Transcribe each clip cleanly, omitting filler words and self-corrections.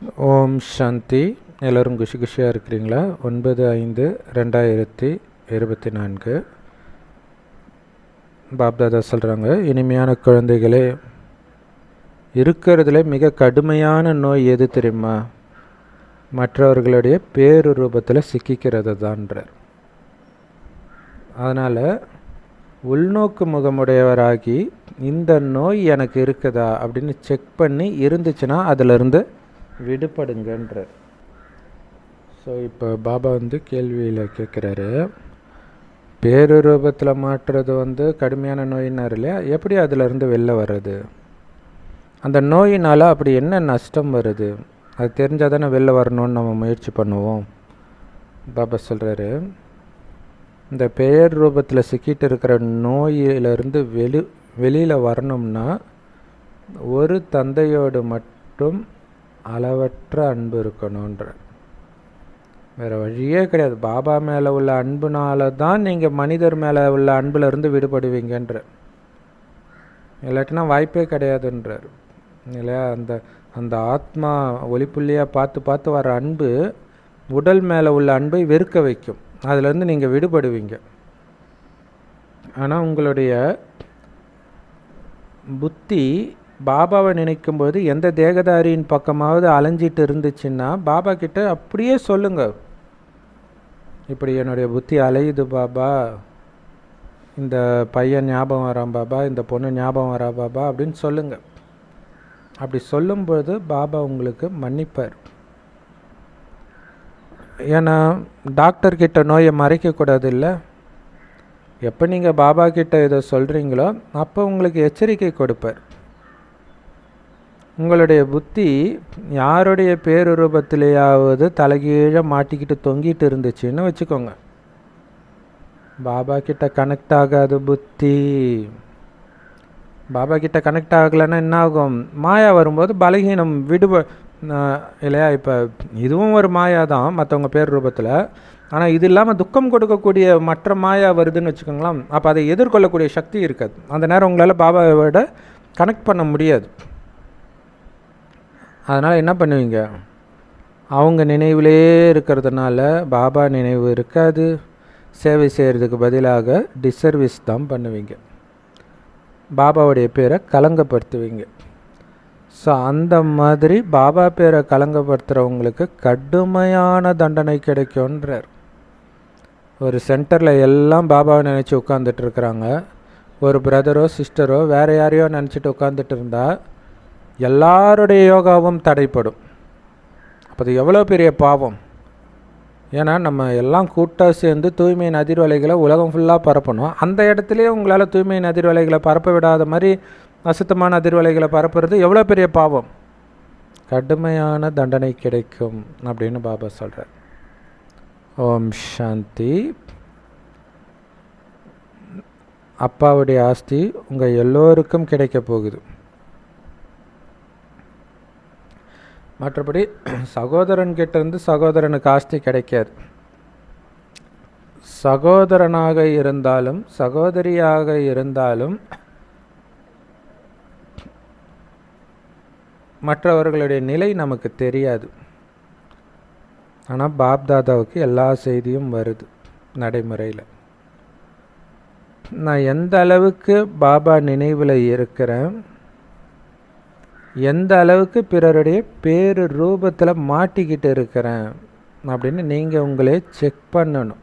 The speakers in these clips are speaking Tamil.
ஓம் சாந்தி. எல்லோரும் குஷி குஷியாக இருக்கிறீங்களா? 9/5/2024 பாப்தாதா சொல்கிறாங்க, இனிமையான குழந்தைகளே, இருக்கிறதுல மிக கடுமையான நோய் எது தெரியுமா? மற்றவர்களுடைய பேரு ரூபத்தில் சிக்கிக்கிறது தான்றார். அதனால் உள்நோக்கு முகமுடையவராகி இந்த நோய் எனக்கு இருக்குதா அப்படின்னு செக் பண்ணி இருந்துச்சுன்னா அதிலிருந்து விடுபடுங்கன்றார். ஸோ இப்போ பாபா கேள்வியில் கேட்குறாரு, பேரு ரூபத்தில் மாற்றுறது கடுமையான நோயினார் இல்லையா? எப்படி அதிலிருந்து வெளில வர்றது? அந்த நோயினால் அப்படி என்ன நஷ்டம் வருது? அது தெரிஞ்சால் தானே வெளில வரணும்னு நம்ம முயற்சி பண்ணுவோம். பாபா சொல்கிறாரு, இந்த பெயர் ரூபத்தில் சிக்கிட்டு இருக்கிற நோயிலிருந்து வெளியில் வரணும்னா ஒரு தந்தையோடு மட்டும் அளவற்ற அன்பு இருக்கணுன்ற. வேறு வழியே கிடையாது. பாபா மேலே உள்ள அன்புனால தான் நீங்கள் மனிதர் மேலே உள்ள அன்புலேருந்து விடுபடுவீங்கன்ற. இல்லாட்டினா வாய்ப்பே கிடையாதுன்றார் இல்லையா? அந்த ஆத்மா ஒளிப்புள்ளியாக பார்த்து வர அன்பு உடல் மேலே உள்ள அன்பை வெறுக்க வைக்கும். அதிலேருந்து நீங்கள் விடுபடுவீங்க. ஆனால் உங்களுடைய புத்தி பாபாவை நினைக்கும்போது எந்த தேகதாரியின் பக்கமாவது அலைஞ்சிட்டு இருந்துச்சுன்னா பாபா கிட்ட அப்படியே சொல்லுங்கள், இப்படி என்னுடைய புத்தி அலையுது பாபா, இந்த பையன் ஞாபகம் வரான் பாபா, இந்த பொண்ணு ஞாபகம் வரா பாபா அப்படின்னு சொல்லுங்கள். அப்படி சொல்லும்போது பாபா உங்களுக்கு மன்னிப்பார். ஏன்னா டாக்டர்கிட்ட நோயை மறைக்கக்கூடாது இல்லை? எப்போ நீங்கள் பாபா கிட்ட இதை சொல்கிறீங்களோ அப்போ உங்களுக்கு எச்சரிக்கை கொடுப்பார். உங்களுடைய புத்தி யாருடைய பேரு ரூபத்திலேயாவது தலைகீழ மாட்டிக்கிட்டு தொங்கிட்டு இருந்துச்சுன்னு வச்சுக்கோங்க, பாபா கிட்ட கனெக்ட் ஆகாது புத்தி. பாபா கிட்ட கனெக்ட் ஆகலைன்னா என்ன ஆகும்? மாயா வரும்போது பலகீனம் இல்லையா? இப்போ இதுவும் ஒரு மாயா தான் மற்றவங்க பேர் ரூபத்தில். ஆனால் இது இல்லாமல் துக்கம் கொடுக்கக்கூடிய மற்ற மாயா வருதுன்னு வச்சுக்கோங்களேன். அப்போ அதை எதிர்கொள்ளக்கூடிய சக்தி இருக்காது. அந்த நேரம் உங்களால் பாபாவோட கனெக்ட் பண்ண முடியாது. அதனால் என்ன பண்ணுவீங்க? அவங்க நினைவிலே இருக்கிறதுனால பாபா நினைவு இருக்காது. சேவை செய்கிறதுக்கு பதிலாக டிசர்வீஸ் தான் பண்ணுவீங்க. பாபாவுடைய பேரை கலங்கப்படுத்துவீங்க. ஸோ அந்த மாதிரி பாபா பேரை கலங்கப்படுத்துகிறவங்களுக்கு கடுமையான தண்டனை கிடைக்கும்ன்றார். ஒரு சென்டரில் எல்லாம் பாபாவை நினச்சி உட்காந்துட்டு இருக்கிறாங்க. ஒரு பிரதரோ சிஸ்டரோ வேறு யாரையோ நினச்சிட்டு உட்காந்துட்டு இருந்தால் எல்லாருடைய யோகாவும் தடைப்படும். அப்போ அது எவ்வளோ பெரிய பாவம்! ஏன்னா நம்ம எல்லாம் கூட்டாக சேர்ந்து தூய்மையின் அதிர்வலைகளை உலகம் ஃபுல்லாக பரப்பணும். அந்த இடத்துலையே உங்களால் தூய்மையின் அதிர்வலைகளை பரப்ப விடாத மாதிரி அசுத்தமான அதிர்வலைகளை பரப்புறது எவ்வளோ பெரிய பாவம்! கடுமையான தண்டனை கிடைக்கும் அப்படின்னு பாபா சொல்கிறார். ஓம் சாந்தி. அப்பாவுடைய ஆஸ்தி உங்கள் எல்லோருக்கும் கிடைக்க போகுது. மற்றபடி சகோதரன்கிட்ட இருந்து சகோதரனுக்கு ஆஸ்தி கிடைக்காது. சகோதரனாக இருந்தாலும் சகோதரியாக இருந்தாலும் மற்றவர்களுடைய நிலை நமக்கு தெரியாது. ஆனால் பாப்தாதாவுக்கு எல்லா செய்தியும் வருது நடைமுறையில். நான் எந்த அளவுக்கு பாபா நினைவில் இருக்கிறேன், எந்த அளவுக்கு பிறருடைய பேரு ரூபத்தில் மாட்டிக்கிட்டு இருக்கிறேன் அப்படின்னு நீங்கள் உங்களே செக் பண்ணணும்.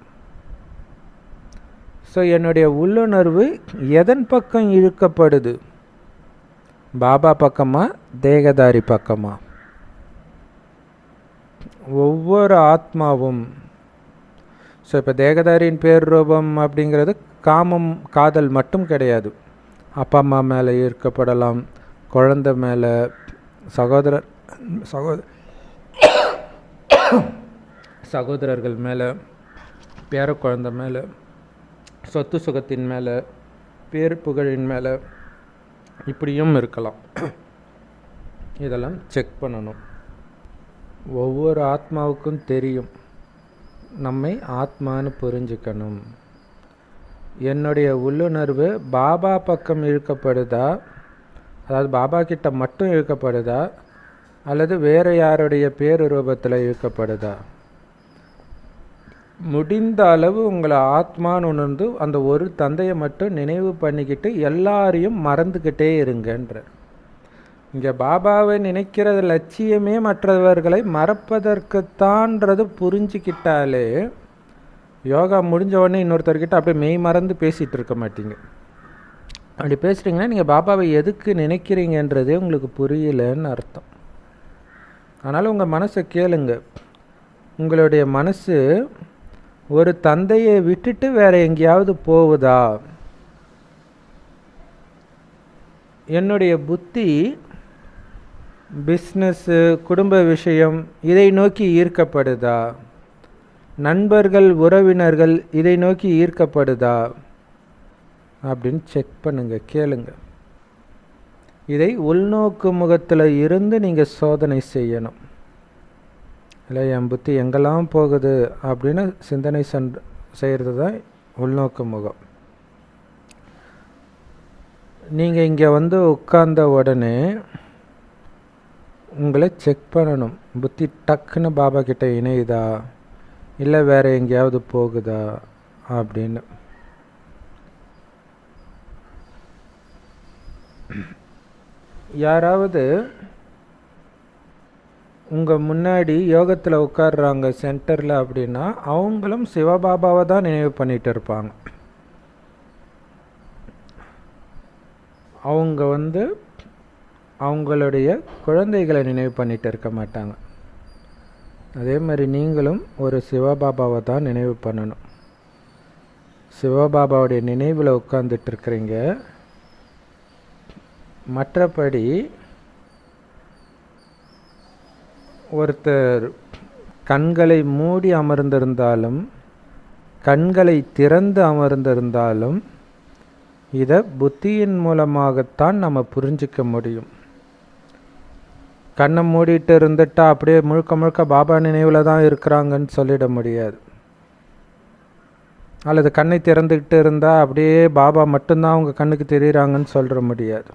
ஸோ என்னுடைய உள்ளுணர்வு எதன் பக்கம் இழுக்கப்படுது? பாபா பக்கமா தேகதாரி பக்கமா? ஒவ்வொரு ஆத்மாவும் ஸோ இப்போ தேகதாரியின் பேர் ரூபம் அப்படிங்கிறது காமம் காதல் மட்டும் கிடையாது. அப்பா அம்மா மேலே ஈர்க்கப்படலாம், குழந்தை மேலே, சகோதரர்கள் மேலே, பேர குழந்தை மேலே, சொத்து சுகத்தின் மேலே, பேர் புகழின் மேலே, இப்படியும் இருக்கலாம். இதெல்லாம் செக் பண்ணணும். ஒவ்வொரு ஆத்மாவுக்கும் தெரியும் நம்மை ஆத்மான்னு புரிஞ்சுக்கணும். என்னுடைய உள்ளுணர்வு பாபா பக்கம் இழுக்கப்படுதா, அதாவது பாபா கிட்ட மட்டும் இழுக்கப்படுதா, அல்லது வேறு யாருடைய பேருரூபத்தில் இழுக்கப்படுதா? முடிந்த அளவு உங்களை ஆத்மான்னு உணர்ந்து அந்த ஒரு தந்தையை மட்டும் நினைவு பண்ணிக்கிட்டு எல்லாரையும் மறந்துக்கிட்டே இருங்கன்ற. இங்கே பாபாவை நினைக்கிற லட்சியமே மற்றவர்களை மறப்பதற்குத்தான்றது புரிஞ்சுக்கிட்டாலே யோகா முடிஞ்ச உடனே இன்னொருத்தர்கிட்ட அப்படியே மெய் மறந்து பேசிகிட்டு இருக்க மாட்டீங்க. அப்படி பேசுகிறீங்கன்னா நீங்கள் பாபாவை எதுக்கு நினைக்கிறீங்கன்றதே உங்களுக்கு புரியலன்னு அர்த்தம். அதனால் உங்கள் மனசை கேளுங்க. உங்களுடைய மனசு ஒரு தந்தையை விட்டுட்டு வேற எங்கேயாவது போகுதா? என்னுடைய புத்தி பிஸ்னஸ்ஸு, குடும்ப விஷயம் இதை நோக்கி ஈர்க்கப்படுதா? நண்பர்கள், உறவினர்கள் இதை நோக்கி ஈர்க்கப்படுதா அப்படின்னு செக் பண்ணுங்க, கேளுங்க. இதை உள்நோக்கு முகத்தில் இருந்து நீங்கள் சோதனை செய்யணும். இல்லை என் புத்தி எங்கெல்லாம் போகுது அப்படின்னு சிந்தனை செய்கிறது தான் உள்நோக்கு முகம். நீங்கள் இங்கே வந்து உட்கார்ந்த உடனே உங்களை செக் பண்ணணும். புத்தி டக்குன்னு பாபா கிட்ட இணையுதா இல்லை வேறு எங்கேயாவது போகுதா அப்படின்னு. யாராவது உங்கள் முன்னாடி யோகத்தில் உட்கார்றாங்க சென்டரில் அப்படின்னா அவங்களும் சிவபாபாவை தான் நினைவு பண்ணிகிட்டு இருப்பாங்க. அவங்க வந்து அவங்களுடைய குழந்தைகளை நினைவு பண்ணிகிட்டு இருக்க மாட்டாங்க. அதே மாதிரி நீங்களும் ஒரு சிவபாபாவை தான் நினைவு பண்ணணும். சிவபாபாவுடைய நினைவில் உட்கார்ந்துட்டு இருக்கிறீங்க. மற்றபடி ஒருத்தர் கண்களை மூடி அமர்ந்திருந்தாலும் கண்களை திறந்து அமர்ந்திருந்தாலும் இதை புத்தியின் மூலமாகத்தான் நம்ம புரிஞ்சிக்க முடியும். கண்ணை மூடிட்டு இருந்துட்டா அப்படியே முழுக்க முழுக்க பாபா நினைவில் தான் இருக்கிறாங்கன்னு சொல்லிட முடியாது. அல்லது கண்ணை திறந்துக்கிட்டு இருந்தால் அப்படியே பாபா மட்டும்தான் அவங்க கண்ணுக்கு தெரியுறாங்கன்னு சொல்லிட முடியாது.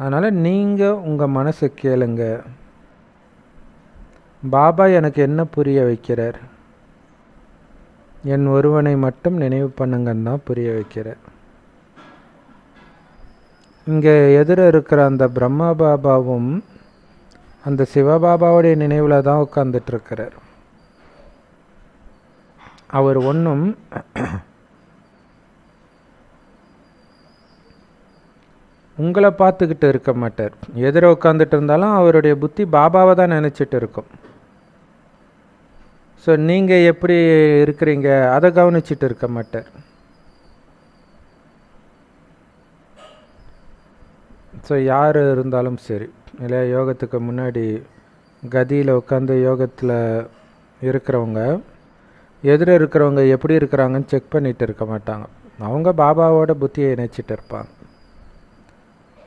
அதனால் நீங்கள் உங்கள் மனசை கேளுங்க, பாபா எனக்கு என்ன புரிய வைக்கிறார், என் ஒருவனை மட்டும் நினைவு பண்ணுங்கன்னு தான் புரிய வைக்கிறார். இங்கே எதிர இருக்கிற அந்த பிரம்மா பாபாவும் அந்த சிவபாபாவுடைய நினைவில் தான் உட்கார்ந்துட்டுருக்கிறார். அவர் ஒன்றும் உங்களை பார்த்துக்கிட்டு இருக்க மாட்டார். எதிர உட்காந்துட்டு இருந்தாலும் அவருடைய புத்தி பாபாவை தான் நினச்சிட்டு இருக்கும். ஸோ நீங்கள் எப்படி இருக்கிறீங்க அதை கவனிச்சிட்டு இருக்க மாட்டார். ஸோ யார் இருந்தாலும் சரி, இல்லையா, யோகத்துக்கு முன்னாடி கதியில் உட்காந்து யோகத்தில் இருக்கிறவங்க எதிர இருக்கிறவங்க எப்படி இருக்கிறாங்கன்னு செக் பண்ணிகிட்டு இருக்க மாட்டாங்க. அவங்க பாபாவோட புத்தியை இணைச்சிட்டு இருப்பாங்க.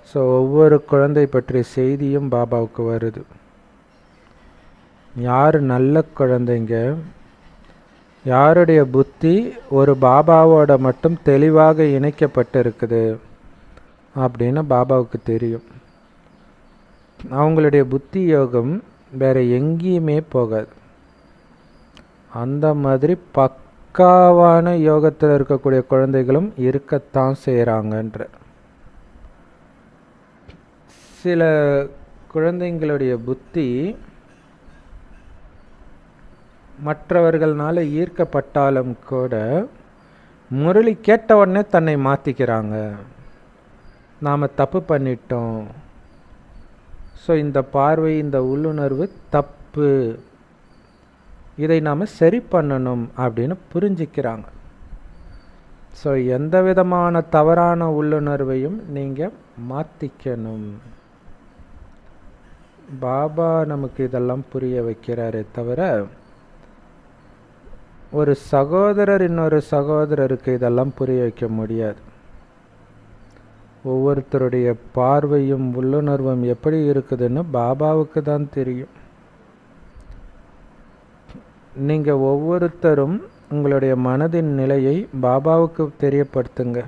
ஸோ ஒவ்வொரு குழந்தை பற்றிய செய்தியும் பாபாவுக்கு வருது. யார் நல்ல குழந்தைங்க, யாருடைய புத்தி ஒரு பாபாவோட மட்டும் தெளிவாக இணைக்கப்பட்டு இருக்குது அப்படின்னு பாபாவுக்கு தெரியும். அவங்களுடைய புத்தி யோகம் வேறு எங்கேயுமே போகாது. அந்த மாதிரி பக்காவான யோகத்தில் இருக்கக்கூடிய குழந்தைகளும் இருக்கத்தான் செய்கிறாங்கன்ற. சில குழந்தைங்களுடைய புத்தி மற்றவர்களால் ஈர்க்கப்பட்டாலும் கூட முரளி கேட்ட உடனே தன்னை மாற்றிக்கிறாங்க. நாம் தப்பு பண்ணிட்டோம், ஸோ இந்த பார்வை, இந்த உள்ளுணர்வு தப்பு, இதை நாம் சரி பண்ணணும் அப்படின்னு புரிஞ்சிக்கிறாங்க. ஸோ எந்த விதமான தவறான உள்ளுணர்வையும் நீங்கள் மாற்றிக்கணும். பாபா நமக்கு இதெல்லாம் புரிய வைக்கிறாரே தவிர ஒரு சகோதரர் இன்னொரு சகோதரருக்கு இதெல்லாம் புரிய வைக்க முடியாது. ஒவ்வொருத்தருடைய பார்வையும் உள்ளுணர்வும் எப்படி இருக்குதுன்னு பாபாவுக்கு தான் தெரியும். நீங்கள் ஒவ்வொருத்தரும் உங்களுடைய மனதின் நிலையை பாபாவுக்கு தெரியப்படுத்துங்க.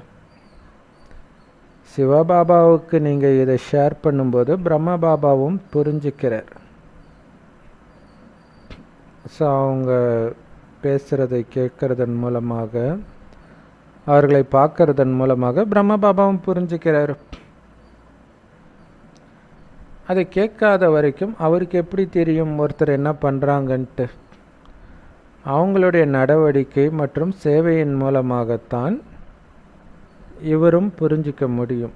சிவபாபாவுக்கு நீங்கள் இதை ஷேர் பண்ணும்போது பிரம்ம பாபாவும் புரிஞ்சுக்கிறார். ஸோ அவங்க பேசுகிறதை கேட்கறதன் மூலமாக, அவர்களை பார்க்கறதன் மூலமாக பிரம்ம பாபாவும் புரிஞ்சுக்கிறார். அதை கேட்காத வரைக்கும் அவருக்கு எப்படி தெரியும் ஒருத்தர் என்ன பண்ணுறாங்கன்ட்டு? அவங்களுடைய நடவடிக்கை மற்றும் சேவையின் மூலமாகத்தான் இவரும் புரிஞ்சிக்க முடியும்.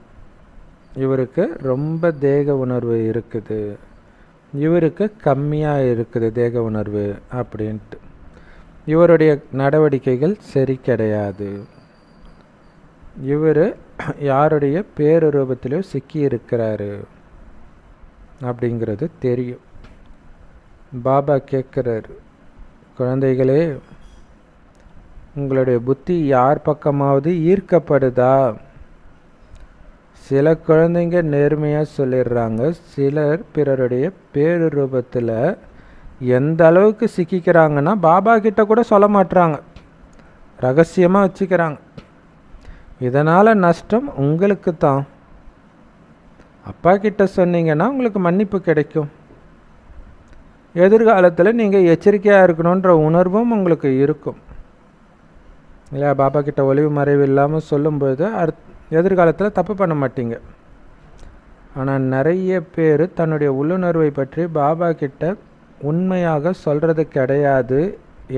இவருக்கு ரொம்ப தேக உணர்வு இருக்குது, இவருக்கு கம்மியாக இருக்குது தேக உணர்வு அப்படின்ட்டு. இவருடைய நடவடிக்கைகள் சரி கிடையாது, இவர் யாருடைய பேரூபத்திலையோ சிக்கி இருக்கிறாரு அப்படிங்கிறது தெரியும். பாபா கேட்குறாரு, குழந்தைகளே, உங்களுடைய புத்தி யார் பக்கமாவது ஈர்க்கப்படுதா? சில குழந்தைங்க நேர்மையாக சொல்லிடுறாங்க, சிலர் பிறருடைய பேரூபத்தில் எந்த அளவுக்கு சிக்கிக்கிறாங்கன்னா பாபா கிட்ட கூட சொல்ல மாட்டுறாங்க, ரகசியமாக வச்சுக்கிறாங்க. இதனால் நஷ்டம் உங்களுக்கு தான். அப்பா கிட்ட சொன்னீங்கன்னா உங்களுக்கு மன்னிப்பு கிடைக்கும். எதிர்காலத்தில் நீங்கள் எச்சரிக்கையாக இருக்கணுன்ற உணர்வும் உங்களுக்கு இருக்கும் இல்லையா? பாபா கிட்ட ஒளிவு மறைவு இல்லாமல் சொல்லும்போது எதிர்காலத்தில் தப்பு பண்ண மாட்டீங்க. ஆனால் நிறைய பேர் தன்னுடைய உள்ளுணர்வை பற்றி பாபா கிட்ட உண்மையாக சொல்கிறது கிடையாது,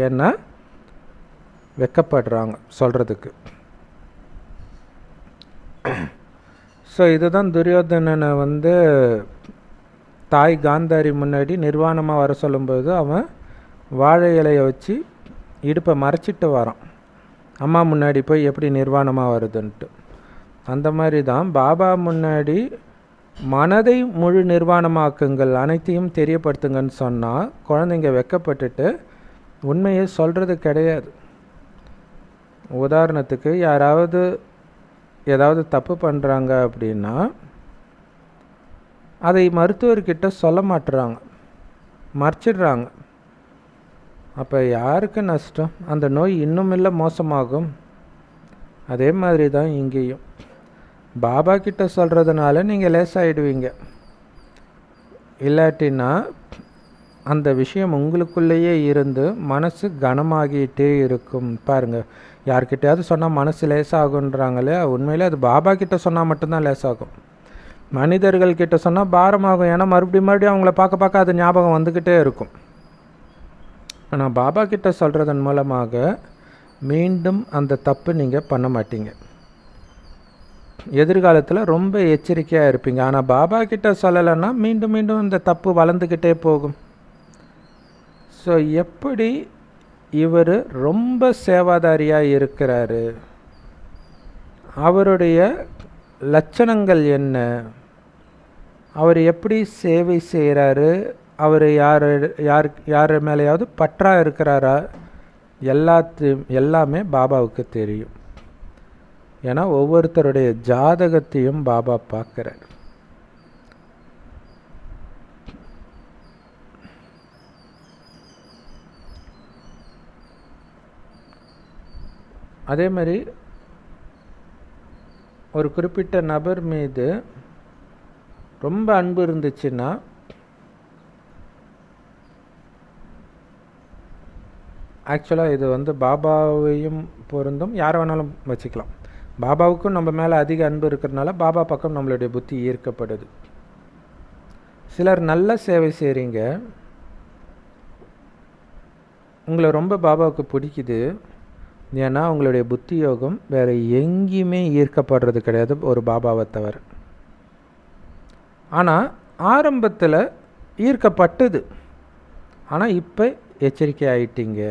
ஏன்னா வெக்கப்படுறாங்க சொல்கிறதுக்கு. ஸோ இதுதான் துரியோதனனை தாய் காந்தாரி முன்னாடி நிர்வாணமாக வர சொல்லும்போது அவன் வாழை இலையை வச்சு இடுப்பை மறைச்சிட்டு வரான், அம்மா முன்னாடி போய் எப்படி நிர்வாணமாக வருதுன்ட்டு. அந்த மாதிரி தான் பாபா முன்னாடி மனதை முழு நிர்வாணமாக்குங்கள், அனைத்தையும் தெரியப்படுத்துங்கன்னு சொன்னால் குழந்தைங்க வெக்கப்பட்டுட்டு உண்மையை சொல்கிறது கிடையாது. உதாரணத்துக்கு யாராவது ஏதாவது தப்பு பண்ணுறாங்க அப்படின்னா அதை மருத்துவர்கிட்ட சொல்ல மாட்டுறாங்க, மறைச்சிடுறாங்க. அப்போ யாருக்கு நஷ்டம்? அந்த நோய் இன்னும் இல்லை மோசமாகும். அதே மாதிரி தான் இங்கேயும் பாபா கிட்ட சொல்கிறதுனால நீங்கள் லேசாகிடுவீங்க. இல்லாட்டினா அந்த விஷயம் உங்களுக்குள்ளேயே இருந்து மனசு கனமாகிட்டே இருக்கும். பாருங்கள், யார்கிட்டையாவது சொன்னால் மனசு லேசாகுன்றாங்களே, உண்மையிலே அது பாபா கிட்ட சொன்னால் மட்டும்தான் லேசாகும். மனிதர்கள் கிட்ட சொன்னால் பாரமாகும், ஏன்னா மறுபடியும் அவங்கள பார்க்க அது ஞாபகம் வந்துக்கிட்டே இருக்கும். ஆனால் பாபா கிட்ட சொல்கிறதன் மூலமாக மீண்டும் அந்த தப்பு நீங்கள் பண்ண மாட்டீங்க. எதிர்காலத்தில் ரொம்ப எச்சரிக்கையாக இருப்பீங்க. ஆனால் பாபா கிட்ட சொல்லலைன்னா மீண்டும் மீண்டும் இந்த தப்பு வளர்ந்துக்கிட்டே போகும். ஸோ எப்படி இவர் ரொம்ப சேவாதாரியாக இருக்கிறாரு, அவருடைய லட்சணங்கள் என்ன, அவர் எப்படி சேவை செய்கிறாரு, அவர் யார் மேலேயாவது பற்றா இருக்கிறாரா, எல்லாமே பாபாவுக்கு தெரியும். ஏன்னா ஒவ்வொருத்தருடைய ஜாதகத்தையும் பாபா பார்க்குறார். அதே மாதிரி ஒரு குறிப்பிட்ட நபர் மீது ரொம்ப அன்பு இருந்துச்சுன்னா ஆக்சுவலாக இது பாபாவையும் பொருந்தும், யாரை வேணாலும் வச்சுக்கலாம். பாபாவுக்கும் நம்ம மேலே அதிக அன்பு இருக்கிறதுனால பாபா பக்கம் நம்மளுடைய புத்தி ஈர்க்கப்படுது. சிலர் நல்ல சேவை செய்கிறீங்க, உங்களை ரொம்ப பாபாவுக்கு பிடிக்குது, ஏன்னா உங்களுடைய புத்தி யோகம் வேறு எங்கேயுமே ஈர்க்கப்படுறது கிடையாது ஒரு பாபாவை தவிர. ஆனால் ஆரம்பத்தில் ஈர்க்கப்பட்டது, ஆனால் இப்போ எச்சரிக்கை ஆகிட்டீங்க.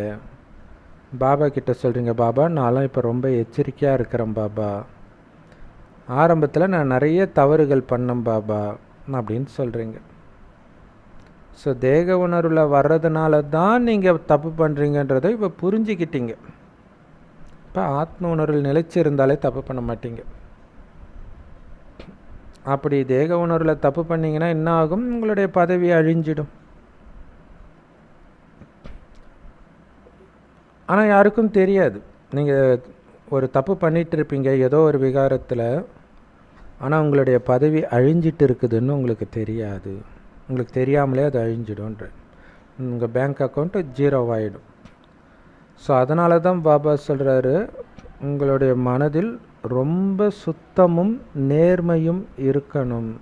பாபா கிட்ட சொல்கிறீங்க, பாபா நான்லாம் இப்போ ரொம்ப எச்சரிக்கையாக இருக்கிறேன் பாபா, ஆரம்பத்தில் நான் நிறைய தவறுகள் பண்ணேன் பாபா அப்படின்னு சொல்கிறீங்க. ஸோ தேக உணர்வில் வர்றதுனால தான் நீங்கள் தப்பு பண்ணுறீங்கன்றதை இப்போ புரிஞ்சுக்கிட்டீங்க. இப்போ ஆத்ம உணர்வில் நிலைச்சிருந்தாலே தப்பு பண்ண மாட்டீங்க. அப்படி தேக உணர்வில் தப்பு பண்ணிங்கன்னா என்ன ஆகும்? உங்களுடைய பதவி அழிஞ்சிடும். ஆனால் யாருக்கும் தெரியாது. நீங்கள் ஒரு தப்பு பண்ணிகிட்டு இருப்பீங்க ஏதோ ஒரு விகாரத்தில், ஆனால் உங்களுடைய பதவி அழிஞ்சிட்டு இருக்குதுன்னு உங்களுக்கு தெரியாது. உங்களுக்கு தெரியாமலே அது அழிஞ்சிடும்ன்ற. உங்கள் பேங்க் அக்கௌண்ட்டு 0 ஆகிடும். ஸோ அதனால தான் பாபா சொல்கிறாரு, உங்களுடைய மனதில் ரொம்ப சுத்தமும் நேர்மையும் இருக்கணும்.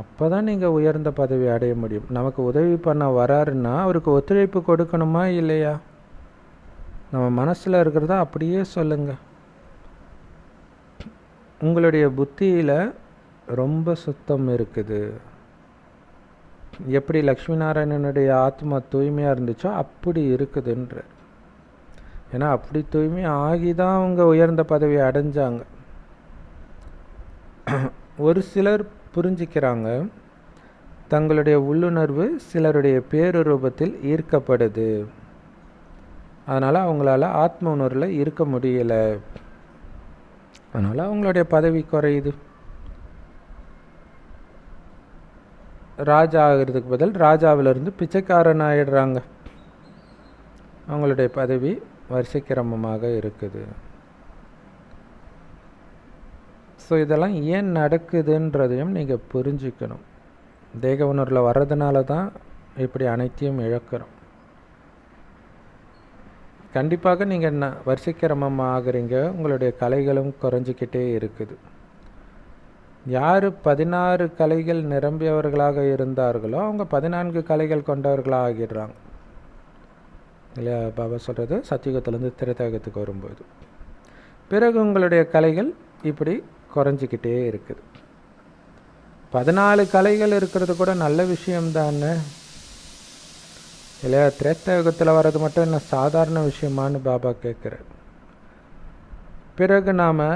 அப்போ தான் நீங்கள் உயர்ந்த பதவி அடைய முடியும். நமக்கு உதவி பண்ண வராருன்னா அவருக்கு ஒத்துழைப்பு கொடுக்கணுமா இல்லையா? நம்ம மனசில் இருக்கிறதா அப்படியே சொல்லுங்கள். உங்களுடைய புத்தியில் ரொம்ப சுத்தம் இருக்குது. எப்படி லக்ஷ்மி நாராயணனுடைய ஆத்மா தூய்மையாக இருந்துச்சோ அப்படி இருக்குதுன்ற. ஏன்னா அப்படி தூய்மை ஆகி தான் அவங்க உயர்ந்த பதவி அடைஞ்சாங்க. ஒரு சிலர் புரிஞ்சிக்கிறாங்க, தங்களுடைய உள்ளுணர்வு சிலருடைய பேருரூபத்தில் ஈர்க்கப்படுது, அதனால் அவங்களால ஆத்ம உணர்வில் இருக்க முடியலை, அதனால் அவங்களுடைய பதவி குறையுது. ராஜா ஆகிறதுக்கு பதில் ராஜாவிலிருந்து பிச்சைக்காரன் ஆகிடுறாங்க. அவங்களுடைய பதவி வரிசைக்கிரமமாக இருக்குது. ஸோ இதெல்லாம் ஏன் நடக்குதுன்றதையும் நீங்கள் புரிஞ்சுக்கணும். தேக உணர்வில் வர்றதுனால தான் இப்படி அனைத்தையும் இழக்கிறோம். கண்டிப்பாக நீங்கள் வரிசைக்கிரமமாக ஆகிறீங்க, உங்களுடைய கலைகளும் குறைஞ்சிக்கிட்டே இருக்குது. யார் 16 கலைகள் நிரம்பியவர்களாக இருந்தார்களோ அவங்க 14 கலைகள் கொண்டவர்களாக ஆகிடுறாங்க இல்லையா? பாபா சொல்கிறது சத்தியுகத்திலேருந்து திரேதாயுகத்துக்கு வரும்போது. பிறகு உங்களுடைய கலைகள் இப்படி குறைஞ்சிக்கிட்டே இருக்குது. 14 கலைகள் இருக்கிறது கூட நல்ல விஷயம்தானே இல்லையா? திரேதாயுகத்தில் வர்றது மட்டும் என்ன சாதாரண விஷயமானு பாபா கேட்குறார். பிறகு நாம்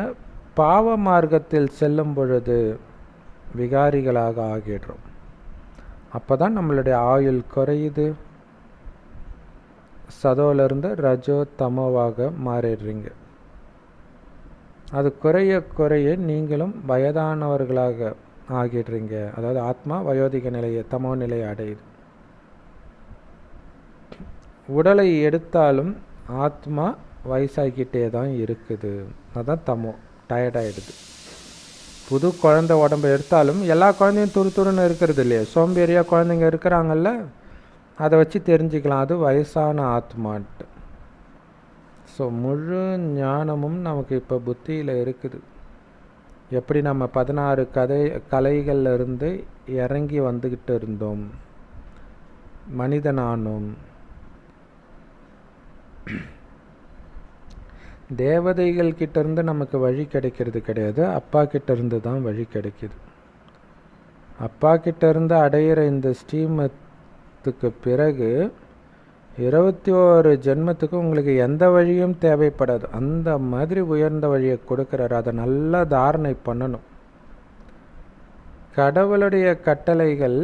பாவ மார்க்கத்தில் செல்லும் பொழுது விகாரிகளாக ஆகிடுறோம். அப்போ தான் நம்மளுடைய ஆயுள் குறையுது. சதோலேருந்து ரஜோ தமோவாக மாறிடுறீங்க. அது குறைய குறைய நீங்களும் வயதானவர்களாக ஆகிடுறீங்க. அதாவது ஆத்மா வயோதிக நிலையை தமோ நிலையை அடையுது. உடலை எடுத்தாலும் ஆத்மா வயசாகிக்கிட்டே தான் இருக்குது. அதுதான் தமோ, டயர்டாகிடுது. புது குழந்தை உடம்பை எடுத்தாலும் எல்லா குழந்தையும் துருத்துருன்னு இருக்கிறது இல்லையா? சோம்பேறியாக குழந்தைங்க இருக்கிறாங்கல்ல, அதை வச்சு தெரிஞ்சுக்கலாம் அது வயசான ஆத்மான்ட்டு. ஸோ முழு ஞானமும் நமக்கு இப்போ புத்தியில் இருக்குது. எப்படி நம்ம 16 கலைகளில் இருந்து இறங்கி வந்துக்கிட்டு இருந்தோம், மனிதனானோம். தேவதைகள் கிட்டேருந்து நமக்கு வழி கிடைக்கிறது கிடையாது, அப்பா கிட்டேருந்து தான் வழி கிடைக்கிது. அப்பா கிட்டேருந்து அடையிற இந்த ஸ்ரீமத்துக்கு பிறகு 21 ஜென்மத்துக்கு உங்களுக்கு எந்த வழியும் தேவைப்படாது. அந்த மாதிரி உயர்ந்த வழியை கொடுக்குறாரு. அதை நல்லா தாரணை பண்ணணும். கடவுளுடைய கட்டளைகள்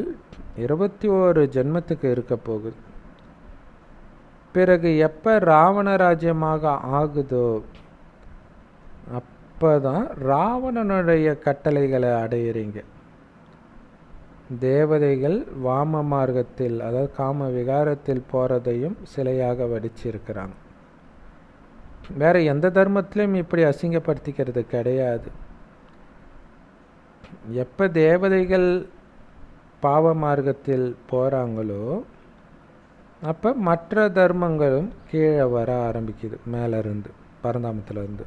21 ஜென்மத்துக்கு இருக்க போகுது. பிறகு எப்போ ராவண ராஜ்யமாக ஆகுதோ அப்போ தான் ராவணனுடைய கட்டளைகளை அடையிறீங்க. தேவதைகள் வாம மார்க்கத்தில், அதாவது காம விகாரத்தில் போகிறதையும் சிலையாக வடிச்சிருக்கிறாங்க. வேறு எந்த தர்மத்திலையும் இப்படி அசிங்கப்படுத்திக்கிறது கிடையாது. எப்போ தேவதைகள் பாவ மார்க்கத்தில் போகிறாங்களோ அப்போ மற்ற தர்மங்களும் கீழே வர ஆரம்பிக்குது. மேலேருந்து பரந்தாமத்திலேருந்து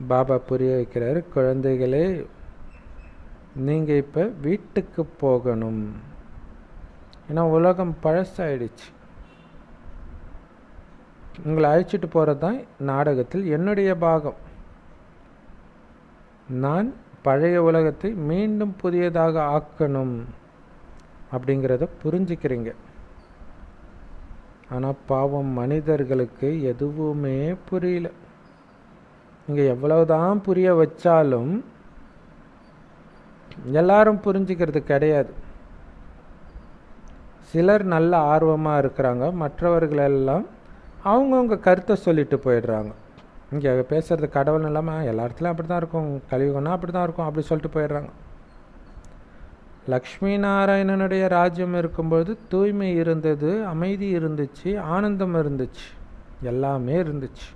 பாபா புரிய வைக்கிறாரு, குழந்தைகளே நீங்கள் இப்போ வீட்டுக்கு போகணும். ஏன்னா உலகம் பழசாயிடுச்சு. உங்களை அழைச்சிட்டு போகிறது தான் நாடகத்தில் என்னுடைய பாகம். நான் பழைய உலகத்தை மீண்டும் புதியதாக ஆக்கணும் அப்படிங்கிறத புரிஞ்சுக்கிறீங்க. ஆனால் பாவம் மனிதர்களுக்கு எதுவுமே புரியல. நீங்கள் எவ்வளவுதான் புரிய வச்சாலும் எல்லாரும் புரிஞ்சுக்கிறது கிடையாது. சிலர் நல்ல ஆர்வமாக இருக்கிறாங்க, மற்றவர்களெல்லாம் அவங்கவுங்க கருத்தை சொல்லிட்டு போயிடுறாங்க. இங்கே பேசுகிறது கடவுள் இல்லாமல் எல்லா இடத்துலையும் அப்படி தான் இருக்கும், கலியுகம்னா அப்படி தான் இருக்கும், அப்படி சொல்லிட்டு போயிடுறாங்க. லக்ஷ்மி நாராயணனுடைய ராஜ்யம் இருக்கும்பொழுது தூய்மை இருந்தது, அமைதி இருந்துச்சு, ஆனந்தம் இருந்துச்சு, எல்லாமே இருந்துச்சு.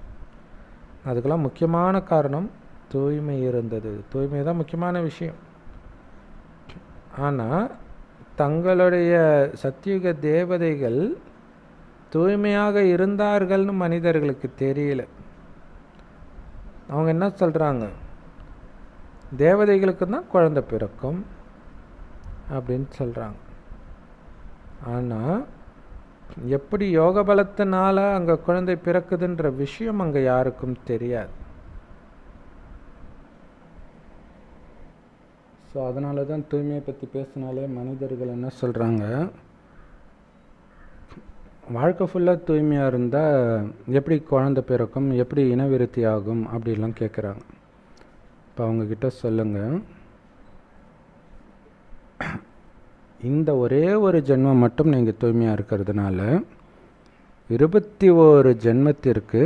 அதுக்கெல்லாம் முக்கியமான காரணம் தூய்மை இருந்தது. தூய்மை தான் முக்கியமான விஷயம். ஆனால் தங்களுடைய சத்தியுக தேவதைகள் தூய்மையாக இருந்தார்கள்னு மனிதர்களுக்கு தெரியல. அவங்க என்ன சொல்கிறாங்க, தேவதைகளுக்கு தான் குழந்தை பிறக்கும் அப்படின்னு சொல்கிறாங்க. ஆனால் எப்படி யோக பலத்தினால அங்கே குழந்தை பிறக்குதுன்ற விஷயம் அங்கே யாருக்கும் தெரியாது. ஸோ அதனால தான் தூய்மையை பற்றி பேசினாலே மனிதர்கள் என்ன சொல்கிறாங்க, வாழ்க்கை ஃபுல்லாக தூய்மையாக இருந்தால் எப்படி குழந்தை பிறக்கும், எப்படி இனவிருத்தி ஆகும் அப்படிலாம் கேட்குறாங்க. இப்போ அவங்கக்கிட்ட சொல்லுங்கள், இந்த ஒரே ஒரு ஜென்மம் மட்டும் நீங்கள் தூய்மையாக இருக்கிறதுனால 21 ஜென்மத்திற்கு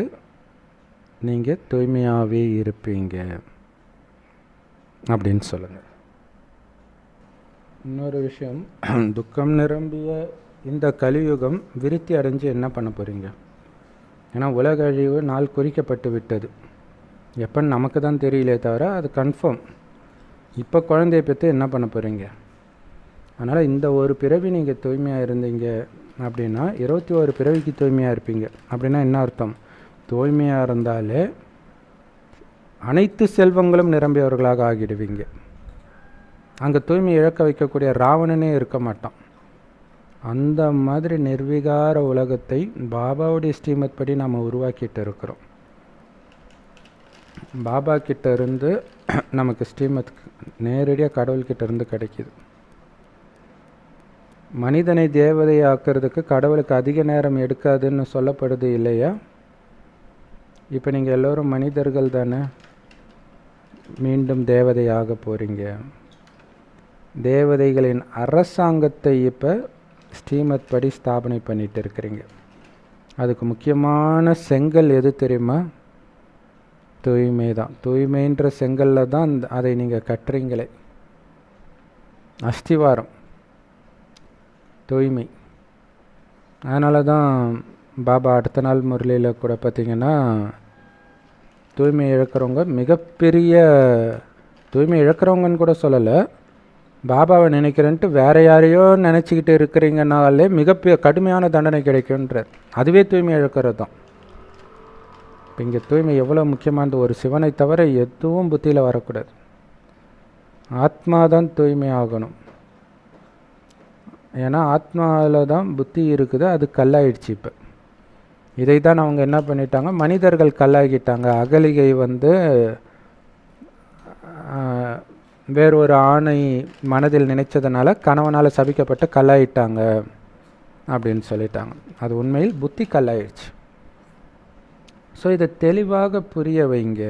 நீங்கள் தூய்மையாகவே இருப்பீங்க அப்படின்னு சொல்லுங்கள். இன்னொரு விஷயம், துக்கம் நிரம்பிய இந்த கலியுகம் விருத்தி அடைஞ்சு என்ன பண்ண போகிறீங்க? ஏன்னா உலக அழிவு நாள் குறிக்கப்பட்டு விட்டது. எப்போன்னு நமக்கு தான் தெரியலே தவிர அது கன்ஃபார்ம். இப்போ குழந்தைய பற்றி என்ன பண்ண போகிறீங்க? அதனால் இந்த ஒரு பிறவி நீங்கள் தூய்மையாக இருந்தீங்க அப்படின்னா 21 பிறவிக்கு தூய்மையாக இருப்பீங்க. அப்படின்னா என்ன அர்த்தம்? தூய்மையாக இருந்தாலே அனைத்து செல்வங்களும் நிரம்பியவர்களாக ஆகிடுவீங்க. அங்கே தூய்மை இழக்க வைக்கக்கூடிய ராவணனே இருக்க மாட்டான். அந்த மாதிரி நிர்விகார உலகத்தை பாபாவுடைய ஸ்ரீமத் படி நாம் உருவாக்கிட்டு இருக்கிறோம். பாபா கிட்ட இருந்து நமக்கு ஸ்ரீமத் நேரடியாக கடவுள்கிட்ட இருந்து கிடைக்கிது. மனிதனை தேவதை ஆக்கிறதுக்கு கடவுளுக்கு அதிக நேரம் எடுக்காதுன்னு சொல்லப்படுது இல்லையா? இப்போ நீங்கள் எல்லோரும் மனிதர்கள் தானே, மீண்டும் தேவதை ஆக போகிறீங்க. தேவதைகளின் அரசாங்கத்தை இப்போ ஸ்ரீமத் படி ஸ்தாபனை பண்ணிட்டு இருக்கிறீங்க. அதுக்கு முக்கியமான செங்கல் எது தெரியுமா? தூய்மை தான். தூய்மைன்ற செங்கல்ல தான் அதை நீங்கள் கட்டுறீங்களே. அஸ்திவாரம் தூய்மை. அதனால தான் பாபா அடுத்த நாள் முரளியில் கூட பார்த்திங்கன்னா தூய்மை இழக்கிறவங்க மிகப்பெரிய தூய்மை இழக்கிறவங்கன்னு கூட சொல்லலை, பாபாவை நினைக்கிறேன்ட்டு வேற யாரையோ நினச்சிக்கிட்டு இருக்கிறீங்கனாலே கடுமையான தண்டனை கிடைக்குன்றார். அதுவே தூய்மை இழக்கிறது தான். இப்போ இங்கே தூய்மை எவ்வளோ முக்கியமானது. ஒரு சிவனை தவிர எதுவும் புத்தியில் வரக்கூடாது. ஆத்மா தான் தூய்மை ஆகணும். ஏன்னா ஆத்மாவில் தான் புத்தி இருக்குது, அது கல்லாயிடுச்சு. இப்போ இதை தான் அவங்க என்ன பண்ணிட்டாங்க, மனிதர்கள் கல்லாகிட்டாங்க. அகலிகை வேறொரு ஆணை மனதில் நினைச்சதுனால கணவனால் சபிக்கப்பட்டு கல்லாயிட்டாங்க அப்படின்னு சொல்லிட்டாங்க. அது உண்மையில் புத்தி கல்லாயிடுச்சு. ஸோ இதை தெளிவாக புரிய வைங்க.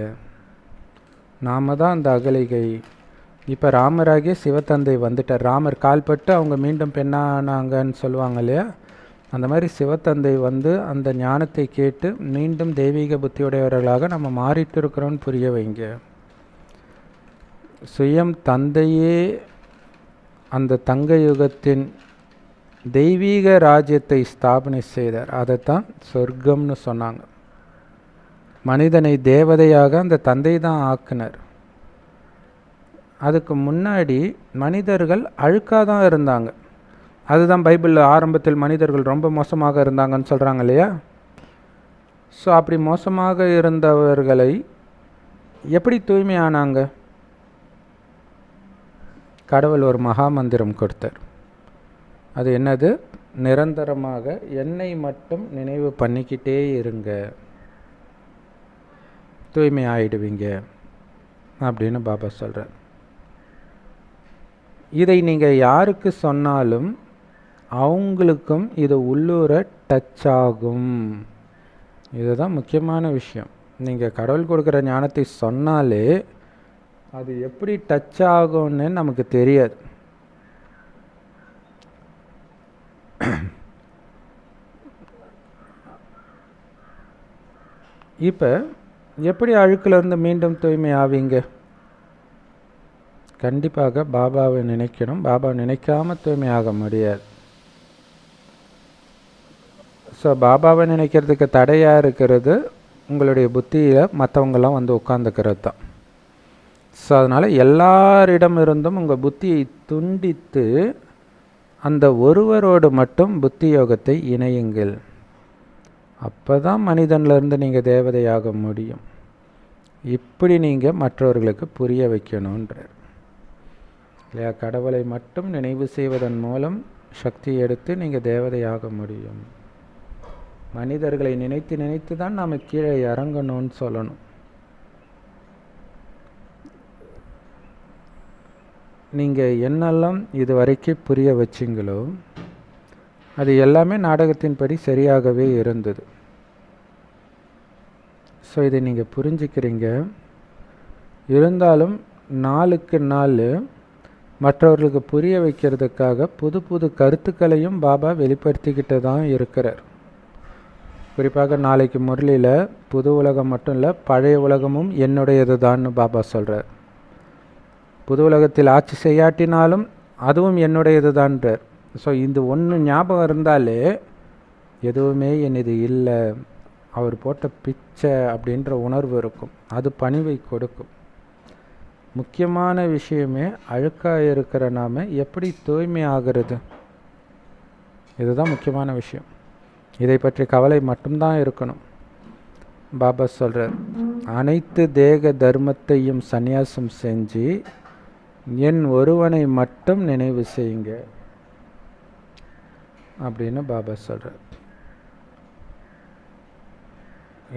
நாம் தான் அந்த அகலிகை. இப்போ ராமராகிய சிவத்தந்தை வந்துட்டார். ராமர் கால்பட்டு அவங்க மீண்டும் பெண்ணானாங்கன்னு சொல்லுவாங்க இல்லையா? அந்த மாதிரி சிவத்தந்தை அந்த ஞானத்தை கேட்டு மீண்டும் தெய்வீக புத்தியுடையவர்களாக நம்ம மாறிட்டு இருக்கிறோன்னு புரிய வைங்க. சுயம் தந்தையே அந்த தங்க யுகத்தின் தெய்வீக ராஜ்யத்தை ஸ்தாபனை செய்தார். அதைத்தான் சொர்க்கம்னு சொன்னாங்க. மனிதனை தேவதையாக அந்த தந்தை தான் ஆக்குனர். அதுக்கு முன்னாடி மனிதர்கள் அழுக்காக தான் இருந்தாங்க. அதுதான் பைபிளில் ஆரம்பத்தில் மனிதர்கள் ரொம்ப மோசமாக இருந்தாங்கன்னு சொல்கிறாங்க இல்லையா? ஸோ அப்படி மோசமாக இருந்தவர்களை எப்படி தூய்மையானாங்க? கடவுள் ஒரு மகா மந்திரம் கொடுத்தார். அது என்னது? நிரந்தரமாக என்னை மட்டும் நினைவு பண்ணிக்கிட்டே இருங்க, தூய்மை ஆயிடுவீங்க அப்படின்னு பாபா சொல்கிறார். இதை நீங்கள் யாருக்கு சொன்னாலும் அவங்களுக்கும் இது உள்ளூர டச் ஆகும். இதுதான் முக்கியமான விஷயம். நீங்கள் கடவுள் கொடுக்குற ஞானத்தை சொன்னாலே அது எப்படி டச் ஆகும்னு நமக்கு தெரியாது. இப்போ எப்படி அழுக்கிலிருந்து மீண்டும் தூய்மை ஆவீங்க? கண்டிப்பாக பாபாவை நினைக்கணும். பாபா நினைக்காம தூய்மையாக முடியாது. ஸோ பாபாவை நினைக்கிறதுக்கு தடையாக இருக்கிறது உங்களுடைய புத்தியில் மற்றவங்களாம் உட்காந்துக்கிறது தான். ஸோ அதனால் எல்லாரிடமிருந்தும் உங்கள் புத்தியை துண்டித்து அந்த ஒருவரோடு மட்டும் புத்தி யோகத்தை இணையுங்கள். அப்போ தான் மனிதன்லேருந்து நீங்கள் தேவதையாக முடியும். இப்படி நீங்கள் மற்றவர்களுக்கு புரிய வைக்கணுன்றார் இல்லையா? கடவுளை மட்டும் நினைவு செய்வதன் மூலம் சக்தி எடுத்து நீங்கள் தேவதையாக முடியும். மனிதர்களை நினைத்து நினைத்து தான் நாம் கீழே இறங்கணும்னு சொல்லணும். நீங்கள் என்னெல்லாம் இது வரைக்கும் புரிய வச்சிங்களோ அது எல்லாமே நாடகத்தின்படி சரியாகவே இருந்தது. ஸோ இதை நீங்கள் புரிஞ்சுக்கிறீங்க. இருந்தாலும் நாளுக்கு நாள் மற்றவர்களுக்கு புரிய வைக்கிறதுக்காக புது புது கருத்துக்களையும் பாபா வெளிப்படுத்திக்கிட்டு தான் இருக்கிறார். குறிப்பாக நாளைக்கு முரளியில் புது உலகம் மட்டும் இல்லை, பழைய உலகமும் என்னுடையது தான்னு பாபா சொல்கிறார். புது உலகத்தில் ஆட்சி செய்யாட்டினாலும் அதுவும் என்னுடையது தான்றார். ஸோ இந்த ஒன்று ஞாபகம் இருந்தாலே எதுவுமே என்னது இல்லை, அவர் போட்ட பிச்சை அப்படின்ற உணர்வு இருக்கும். அது பணிவை கொடுக்கும். முக்கியமான விஷயமே அழுக்காக இருக்கிற நாம் எப்படி தூய்மை ஆகிறது, இதுதான் முக்கியமான விஷயம். இதை பற்றி கவலை மட்டும்தான் இருக்கணும். பாபா சொல்கிறார், அனைத்து தேக தர்மத்தையும் சந்நியாசம் செஞ்சு என் ஒருவனை மட்டும் நினைவு செய்யுங்க அப்படின்னு பாபா சொல்கிறார்.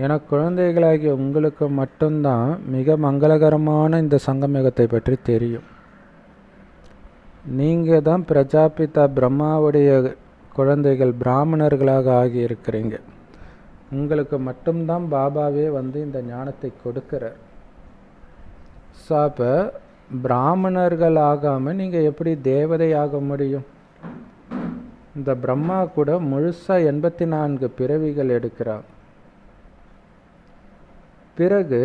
ஏன்னா குழந்தைகளாகிய உங்களுக்கு மட்டும்தான் மிக மங்களகரமான இந்த சங்கமயுகத்தை பற்றி தெரியும். நீங்கள் தான் பிரஜாபிதா பிரம்மாவுடைய குழந்தைகள், பிராமணர்களாக ஆகியிருக்கிறீங்க. உங்களுக்கு மட்டும்தான் பாபாவே வந்து இந்த ஞானத்தை கொடுக்கிறார். ஸோ அப்போ பிராமணர்கள் ஆகாமல் நீங்கள் எப்படி தேவதையாக முடியும்? இந்த பிரம்மா கூட முழுசாக 84 பிறவிகள் எடுக்கிறார். பிறகு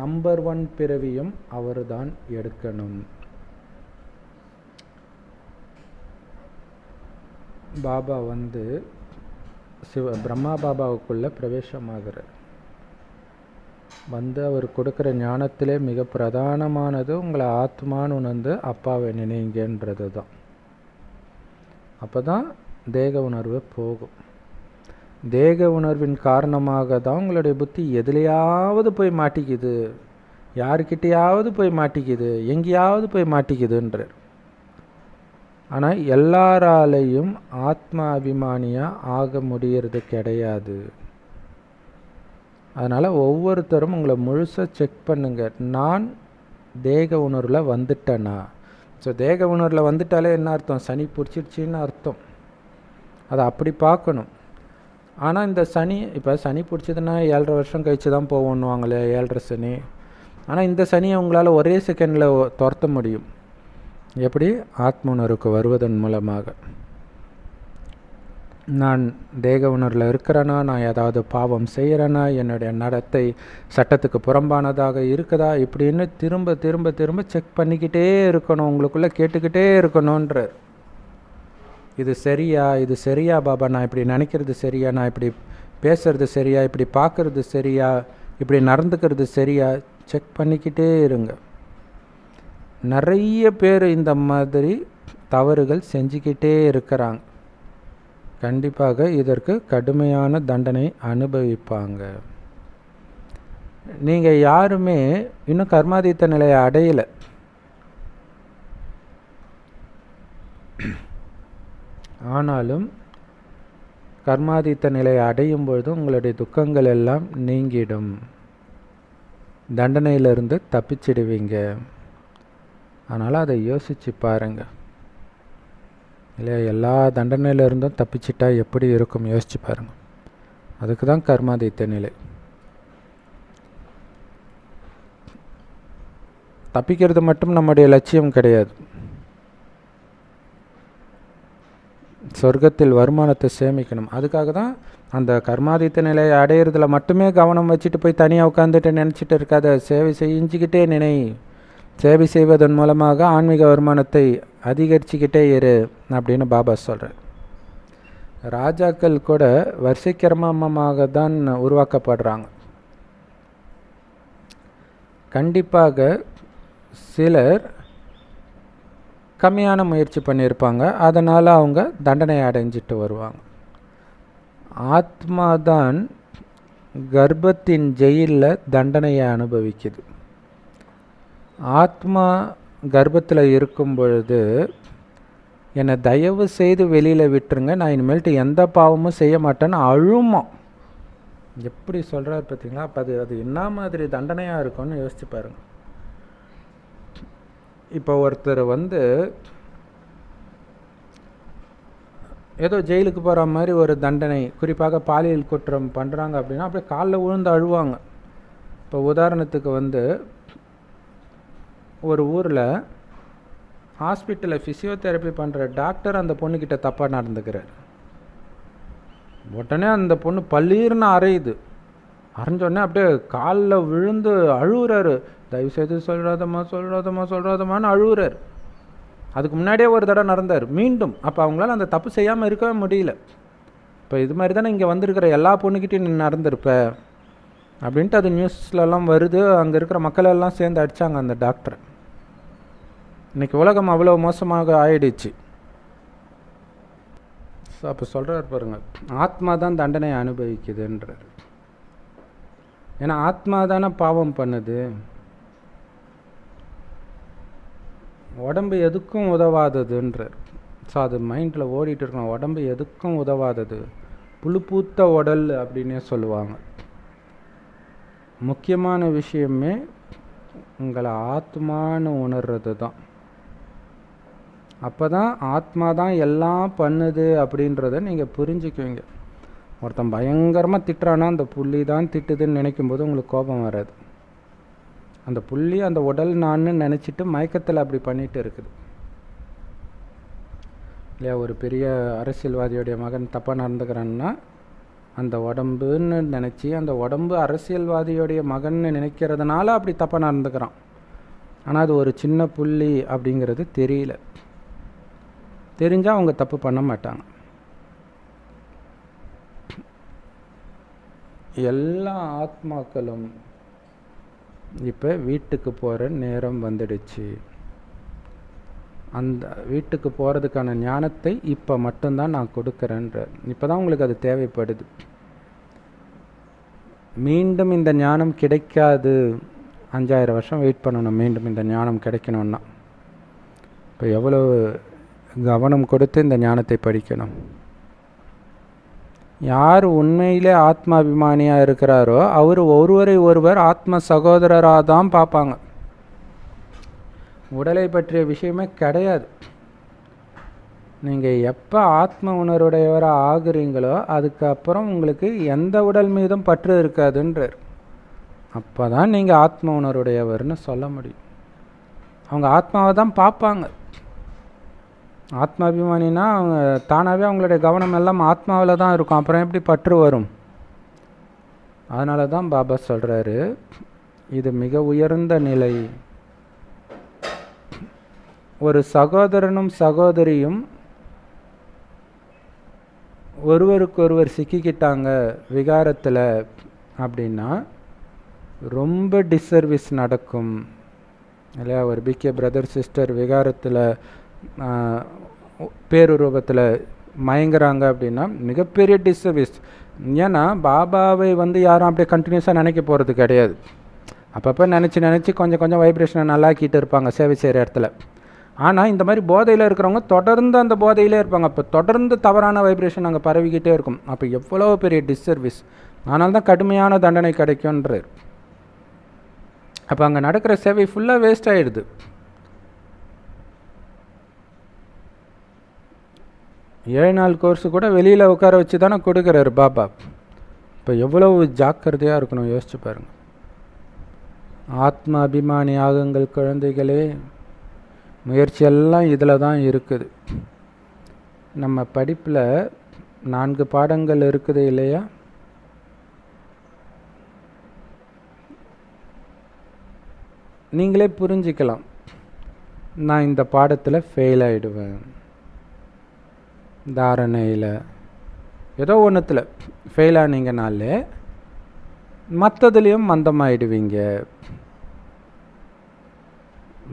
நம்பர் 1 பிறவியும் அவர் தான் எடுக்கணும். பாபா வந்து பிரம்மா பாபாவுக்குள்ள பிரவேசமாகிறார். வந்து அவர் கொடுக்குற ஞானத்திலே மிக பிரதானமானது உங்களை ஆத்மான்னு உணர்ந்து அப்பாவை நினைங்கன்றது தான். அப்போ தான் தேக உணர்வு போகும். தேக உணர்வின் காரணமாக தான் உங்களுடைய புத்தி எதுலையாவது போய் மாட்டிக்குது, யாருக்கிட்டையாவது போய் மாட்டிக்குது, எங்கேயாவது போய் மாட்டிக்குதுன்றார். ஆனால் எல்லாராலையும் ஆத்மா அபிமானியாக ஆக முடியறது கிடையாது. அதனால் ஒவ்வொருத்தரும் உங்களை முழுசாக செக் பண்ணுங்க, நான் தேக உணர்வில் வந்துட்டேனா? ஸோ தேக உணர்வில் வந்துட்டாலே என்ன அர்த்தம்? சனி பிடிச்சிடுச்சின்னு அர்த்தம். அதை அப்படி பார்க்கணும். ஆனால் இந்த சனி, இப்போ சனி பிடிச்சதுன்னா 7.5 வருஷம் கழித்து தான் போகணுவாங்களே 7.5 சனி. ஆனால் இந்த சனியை உங்களால் ஒரே செகண்டில் துரத்த முடியும். எப்படி? ஆத்ம உணர்வுக்கு வருவதன் மூலமாக. நான் தேக உணர்வில் இருக்கிறேன்னா, நான் ஏதாவது பாவம் செய்கிறேன்னா, என்னுடைய நடத்தை சட்டத்துக்கு புறம்பானதாக இருக்குதா, இப்படின்னு திரும்ப திரும்ப திரும்ப செக் பண்ணிக்கிட்டே இருக்கணும், உங்களுக்குள்ளே கேட்டுக்கிட்டே இருக்கணுன்றார். இது சரியா, இது சரியா பாபா, நான் இப்படி நினைக்கிறது சரியா, நான் இப்படி பேசுறது சரியா, இப்படி பார்க்குறது சரியா, இப்படி நடந்துக்கிறது சரியா, செக் பண்ணிக்கிட்டே இருங்க. நிறைய பேர் இந்த மாதிரி தவறுகள் செஞ்சுக்கிட்டே இருக்கிறாங்க. கண்டிப்பாக இதற்கு கடுமையான தண்டனை அனுபவிப்பாங்க. நீங்கள் யாருமே இன்னும் கர்மாதீத்த நிலையை அடையலை. ஆனாலும் கர்மாதீத்த நிலையை அடையும் பொழுது உங்களுடைய துக்கங்கள் எல்லாம் நீங்கிடும், தண்டனையிலிருந்து தப்பிச்சிடுவீங்க. அதனால் அதை யோசித்து பாருங்கள். இல்லையா? எல்லா தண்டனையிலிருந்தும் தப்பிச்சிட்டா எப்படி இருக்கும் யோசிச்சு பாருங்கள். அதுக்கு தான் கர்மாதீத்த நிலை. தப்பிக்கிறது மட்டும் நம்முடைய லட்சியம் கிடையாது. சொர்க்கத்தில் வருமானத்தை சேமிக்கணும். அதுக்காக தான் அந்த கர்மாதீத்த நிலையை அடையிறதுல மட்டுமே கவனம் வச்சுட்டு போய் தனியாக உட்காந்துட்டு நினச்சிட்டு இருக்காத, சேவை செஞ்சுக்கிட்டே நினை. சேவை செய்வதன் மூலமாக ஆன்மீக வருமானத்தை அதிகரிச்சுக்கிட்டே இரு அப்படின்னு பாபா சொல்கிறார். ராஜாக்கள் கூட வரிசைக்கிரமமாக தான் உருவாக்கப்படுறாங்க. கண்டிப்பாக சிலர் கம்மியான முயற்சி பண்ணியிருப்பாங்க, அதனால் அவங்க தண்டனை அடைஞ்சிட்டு வருவாங்க. ஆத்மாதான் கர்ப்பத்தின் ஜெயிலில் தண்டனையை அனுபவிக்குது. ஆத்மா கர்ப்பத்தில் இருக்கும் பொழுது என்னை தயவு செய்து வெளியில் விட்டுருங்க, நான் இனிமேல்ட்டு எந்த பாவமும் செய்ய மாட்டேன்னு அழுமா. எப்படி சொல்கிறார் பார்த்தீங்களா? அப்போ அது என்ன மாதிரி தண்டனையாக இருக்கும்னு யோசிச்சு பாருங்க. இப்போ ஒருத்தர் ஏதோ ஜெயிலுக்கு போகிற மாதிரி ஒரு தண்டனை, குறிப்பாக பாலியல் குற்றம் பண்ணுறாங்க அப்படின்னா அப்படியே காலில் விழுந்து அழுவாங்க. இப்போ உதாரணத்துக்கு ஒரு ஊரில் ஹாஸ்பிட்டலில் ஃபிசியோதெரப்பி பண்ணுற டாக்டர் அந்த பொண்ணுக்கிட்ட தப்பாக நடந்துக்கிறார். உடனே அந்த பொண்ணு பல்லீர்னு அரையுது. அரைஞ்சோடனே அப்படியே காலில் விழுந்து அழுகுறாரு. தயவுசெய்து சொல்கிறாதம்மான்னு அழுகுறாரு. அதுக்கு முன்னாடியே ஒரு தடவை நடந்தார் மீண்டும். அப்போ அவங்களால அந்த தப்பு செய்யாமல் இருக்கவே முடியல. இப்போ இது மாதிரி தானே இங்கே வந்திருக்கிற எல்லா பொண்ணுக்கிட்டையும் நீ நடந்திருப்ப அப்படின்ட்டு அது நியூஸ்லலாம் வருது. அங்கே இருக்கிற மக்களெல்லாம் சேர்ந்து அடித்தாங்க அந்த டாக்டரை. இன்றைக்கி உலகம் அவ்வளோ மோசமாக ஆயிடுச்சு. ஸோ அப்போ சொல்கிறார் பாருங்கள், ஆத்மா தான் தண்டனையை அனுபவிக்குதுன்றார். ஏன்னா ஆத்மா தானே பாவம் பண்ணுது. உடம்பு எதுக்கும் உதவாததுன்றார். ஸோ அது மைண்டில் ஓடிட்டு இருக்கணும். உடம்பு எதுக்கும் உதவாதது, புழுப்பூத்த உடல் அப்படின்னே சொல்லுவாங்க. முக்கியமான விஷயமே உங்களை ஆத்மான்னு உணர்றது தான். அப்போ தான் ஆத்மா தான் எல்லாம் பண்ணுது அப்படின்றத நீங்கள் புரிஞ்சுக்குவீங்க. ஒருத்தன் பயங்கரமாக திட்டுறான்னா அந்த புள்ளி தான் திட்டுதுன்னு நினைக்கும்போது உங்களுக்கு கோபம் வராது. அந்த புள்ளி அந்த உடல் நான் நினச்சிட்டு மயக்கத்தில் அப்படி பண்ணிட்டு இருக்குது இல்லையா? ஒரு பெரிய அரசியல்வாதியோடைய மகன் தப்பாக நடந்துக்கிறான்னா அந்த உடம்புன்னு நினச்சி அந்த உடம்பு அரசியல்வாதியோடைய மகன்னு நினைக்கிறதுனால அப்படி தப்பாக நடந்துக்கிறான். ஆனால் அது ஒரு சின்ன புள்ளி அப்படிங்கிறது தெரியல. தெரிஞ்சால் அவங்க தப்பு பண்ண மாட்டாங்க. எல்லா ஆத்மாக்களும் இப்போ வீட்டுக்கு போகிற நேரம் வந்துடுச்சு. அந்த வீட்டுக்கு போகிறதுக்கான ஞானத்தை இப்போ மட்டும்தான் நான் கொடுக்குறேன்ற. இப்போ தான் உங்களுக்கு அது தேவைப்படுது. மீண்டும் இந்த ஞானம் கிடைக்காது. 5000 வருஷம் வெயிட் பண்ணணும் மீண்டும் இந்த ஞானம் கிடைக்கணும்னா. இப்போ எவ்வளோ கவனம் கொடுத்து இந்த ஞானத்தை படிக்கணும். யார் உண்மையிலே ஆத்மாபிமானியாக இருக்கிறாரோ அவர் ஒருவரை ஒருவர் ஆத்ம சகோதரராக தான் பார்ப்பாங்க. உடலை பற்றிய விஷயமே கிடையாது. நீங்கள் எப்போ ஆத்ம உணர்வுடையவராக ஆகுறீங்களோ அதுக்கப்புறம் உங்களுக்கு எந்த உடல் மீதும் பற்று இருக்காதுன்றார். அப்போ தான் நீங்கள் ஆத்ம உணர்வுடையவர்னு சொல்ல முடியும். அவங்க ஆத்மாவை தான் பார்ப்பாங்க. ஆத்மாபிமானினா அவங்க தானாகவே அவங்களுடைய கவனம் எல்லாம் ஆத்மாவில் தான் இருக்கும். அப்புறம் எப்படி பற்று வரும்? அதனால தான் பாபா சொல்கிறாரு, இது மிக உயர்ந்த நிலை. ஒரு சகோதரனும் சகோதரியும் ஒருவருக்கொருவர் சிக்கிக்கிட்டாங்க விகாரத்தில் அப்படின்னா ரொம்ப டிஸ்சர்வீஸ் நடக்கும் இல்லையா? ஒரு பிகே பிரதர் சிஸ்டர் விகாரத்தில் பேருரூபத்தில் மயங்குறாங்க அப்படின்னா மிகப்பெரிய டிஸ்சர்வீஸ். ஏன்னா பாபாவை யாரும் அப்படியே கண்டினியூஸாக நினைக்க போகிறது கிடையாது. அப்பப்போ நினச்சி கொஞ்சம் கொஞ்சம் வைப்ரேஷனை நல்லாக்கிட்டு இருப்பாங்க சேவை செய்கிற இடத்துல. ஆனால் இந்த மாதிரி போதையில் இருக்கிறவங்க தொடர்ந்து அந்த போதையிலே இருப்பாங்க. அப்போ தொடர்ந்து தவறான வைப்ரேஷன் அங்கே பரவிக்கிட்டே இருக்கும். அப்போ எவ்வளோ பெரிய டிஸ்சர்வீஸ். அதனால தான் கடுமையான தண்டனை கிடைக்கும்ன்றார். அப்போ அங்கே நடக்கிற சேவை ஃபுல்லாக வேஸ்ட் ஆகிடுது. ஏழு நாள் கோர்ஸு கூட வெளியில் உட்கார வச்சு தானே கொடுக்குறாரு பாபா. இப்போ எவ்வளவு ஜாக்கிரதையாக இருக்கணும் யோசிச்சு பாருங்கள். ஆத்ம அபிமானி ஆகுங்கள் குழந்தைகளே. முயற்சியெல்லாம் இதில் தான் இருக்குது. நம்ம படிப்பில் 4 பாடங்கள் இருக்குது இல்லையா? நீங்களே புரிஞ்சிக்கலாம், நான் இந்த பாடத்தில் ஃபெயில் ஆகிடுவேன், தாரணையில் ஏதோ ஒன்றுத்தில் ஃபெயில் ஆனீங்கனாலே மற்றதுலேயும் மந்தமாகிடுவீங்க.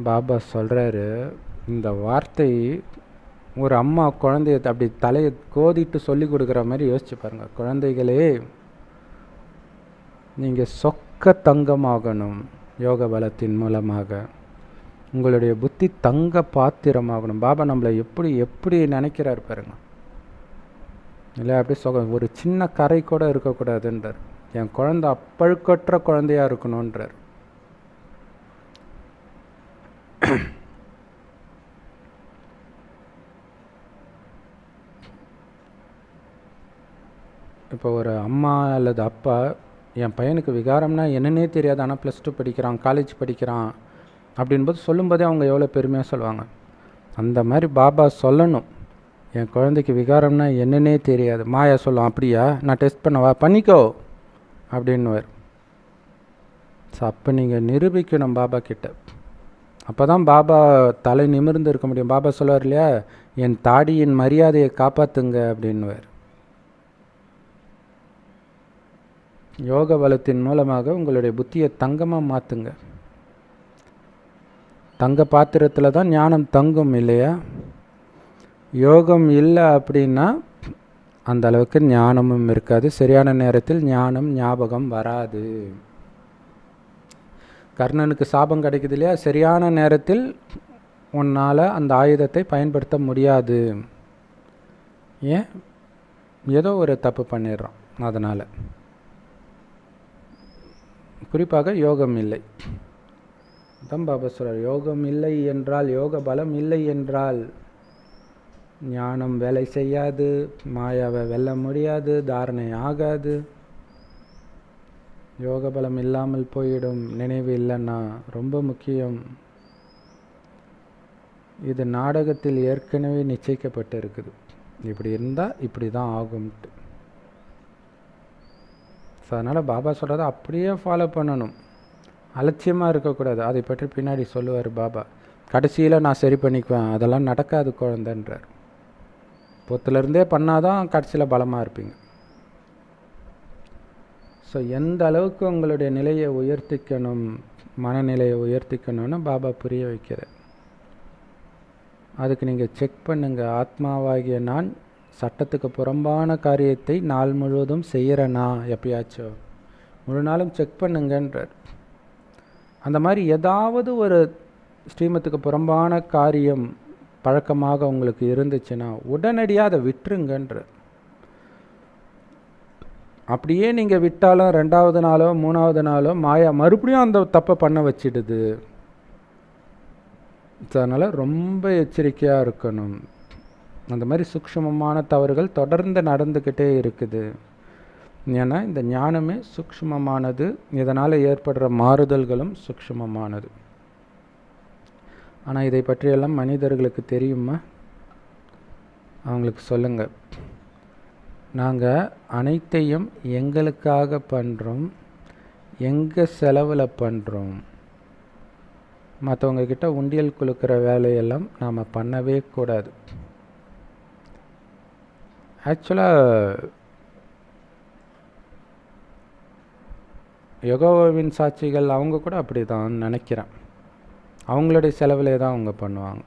பாபா சொல்கிறாரு, இந்த வார்த்தை ஒரு அம்மா குழந்தைய அப்படி தலையை கோதிட்டு சொல்லி கொடுக்குற மாதிரி யோசிச்சு பாருங்கள். குழந்தைகளே, நீங்கள் சொக்க தங்கமாகணும். யோக பலத்தின் மூலமாக உங்களுடைய புத்தி தங்க பாத்திரமாகணும். பாபா நம்மளை எப்படி எப்படி நினைக்கிறார் பாருங்க. இல்லை அப்படி ஒரு சின்ன கரை கூட இருக்கக்கூடாதுன்றார். என் குழந்தை அப்பழுக்கற்ற குழந்தையாக இருக்கணுன்றார். இப்போ ஒரு அம்மா அல்லது அப்பா என் பையனுக்கு விகாரம்னா என்னன்னே தெரியாது, ஆனால் +2 படிக்கிறான், காலேஜ் படிக்கிறான் அப்படின்போது சொல்லும்போதே அவங்க எவ்வளோ பெருமையாக சொல்லுவாங்க. அந்த மாதிரி பாபா சொல்லணும், என் குழந்தைக்கு விகாரம்னா என்னன்னே தெரியாது. மாயா சொல்லும், அப்படியா, நான் டெஸ்ட் பண்ணவா, பண்ணிக்கோ அப்படின்னுவார். ஸோ அப்போ நீங்கள் நிரூபிக்கணும் பாபா கிட்ட. அப்போ தான் பாபா தலை நிமிர்ந்து இருக்க முடியும். பாபா சொல்லுவார் இல்லையா, என் தாடியின் மரியாதையை காப்பாற்றுங்க அப்படின்னுவார். யோக பலத்தின் மூலமாக உங்களுடைய புத்தியை தங்கமாக மாற்றுங்க. தங்க பாத்திரத்தில் தான் ஞானம் தங்கும் இல்லையா? யோகம் இல்லை அப்படின்னா அந்த அளவுக்கு ஞானமும் இருக்காது. சரியான நேரத்தில் ஞானம் ஞாபகம் வராது. கர்ணனுக்கு சாபம் கிடைக்குது இல்லையா, சரியான நேரத்தில் உன்னால் அந்த ஆயுதத்தை பயன்படுத்த முடியாது. ஏன்? ஏதோ ஒரு தப்பு பண்ணிடுறான். அதனால் குறிப்பாக யோகம் இல்லை. தான் பாபா சொல்றார், யோகம் இல்லை என்றால், யோக பலம் இல்லை என்றால் ஞானம் வேலை செய்யாது, மாயாவை வெல்ல முடியாது, தாரணை ஆகாது, யோக பலம் இல்லாமல் போயிடும். நினைவு இல்லைன்னா ரொம்ப முக்கியம். இது நாடகத்தில் ஏற்கனவே நிச்சயிக்கப்பட்டு இருக்குது. இப்படி இருந்தால் இப்படி தான் ஆகும்ட்டு. ஸோ அதனால் பாபா சொல்கிறத அப்படியே ஃபாலோ பண்ணணும், அலட்சியமாக இருக்கக்கூடாது. அதை பற்றி பின்னாடி சொல்லுவார் பாபா. கடைசியில் நான் சரி பண்ணிக்குவேன், அதெல்லாம் நடக்காது குழந்தைன்றார். பொத்துலேருந்தே பண்ணாதான் கடைசியில் பலமாக இருப்பீங்க. ஸோ எந்த அளவுக்கு உங்களுடைய நிலையை உயர்த்திக்கணும், மனநிலையை உயர்த்திக்கணும்னு பாபா புரிய வைக்கிறார். அதுக்கு நீங்கள் செக் பண்ணுங்கள். ஆத்மாவாகிய நான் சட்டத்துக்கு புறம்பான காரியத்தை நாள் முழுவதும் செய்கிறேனா, எப்பயாச்சும் முழு நாளும் செக் பண்ணுங்கன்றார். அந்த மாதிரி ஏதாவது ஒரு ஸ்ரீமத்துக்கு புறம்பான காரியம் பழக்கமாக உங்களுக்கு இருந்துச்சுன்னா உடனடியாக அதை விட்டுருங்கன்றார். அப்படியே நீங்கள் விட்டாலும் 2வது நாளோ 3வது நாளோ மாயா மறுபடியும் அந்த தப்பை பண்ண வச்சிடுது. அதனால் ரொம்ப எச்சரிக்கையாக இருக்கணும். அந்த மாதிரி சூக்ஷ்மமான தவறுகள் தொடர்ந்து நடந்துக்கிட்டே இருக்குது. ஏன்னா இந்த ஞானமே சூக்ஷ்மமானது, இதனால் ஏற்படுற மாறுதல்களும் சூக்ஷ்மமானது. ஆனால் இதை பற்றியெல்லாம் மனிதர்களுக்கு தெரியுமா? அவங்களுக்கு சொல்லுங்கள். நாங்கள் அனைத்தையும் எங்களுக்காக பண்ணுறோம், எங்கள் செலவில் பண்ணுறோம். மற்றவங்கக்கிட்ட உண்டியல் குலுக்கிற வேலையெல்லாம் நாம் பண்ணவே கூடாது. ஆக்சுவலாக யோகாவின் சாட்சிகள் அவங்க கூட அப்படி தான் நினைக்கிறேன். அவங்களுடைய செலவிலே தான் அவங்க பண்ணுவாங்க.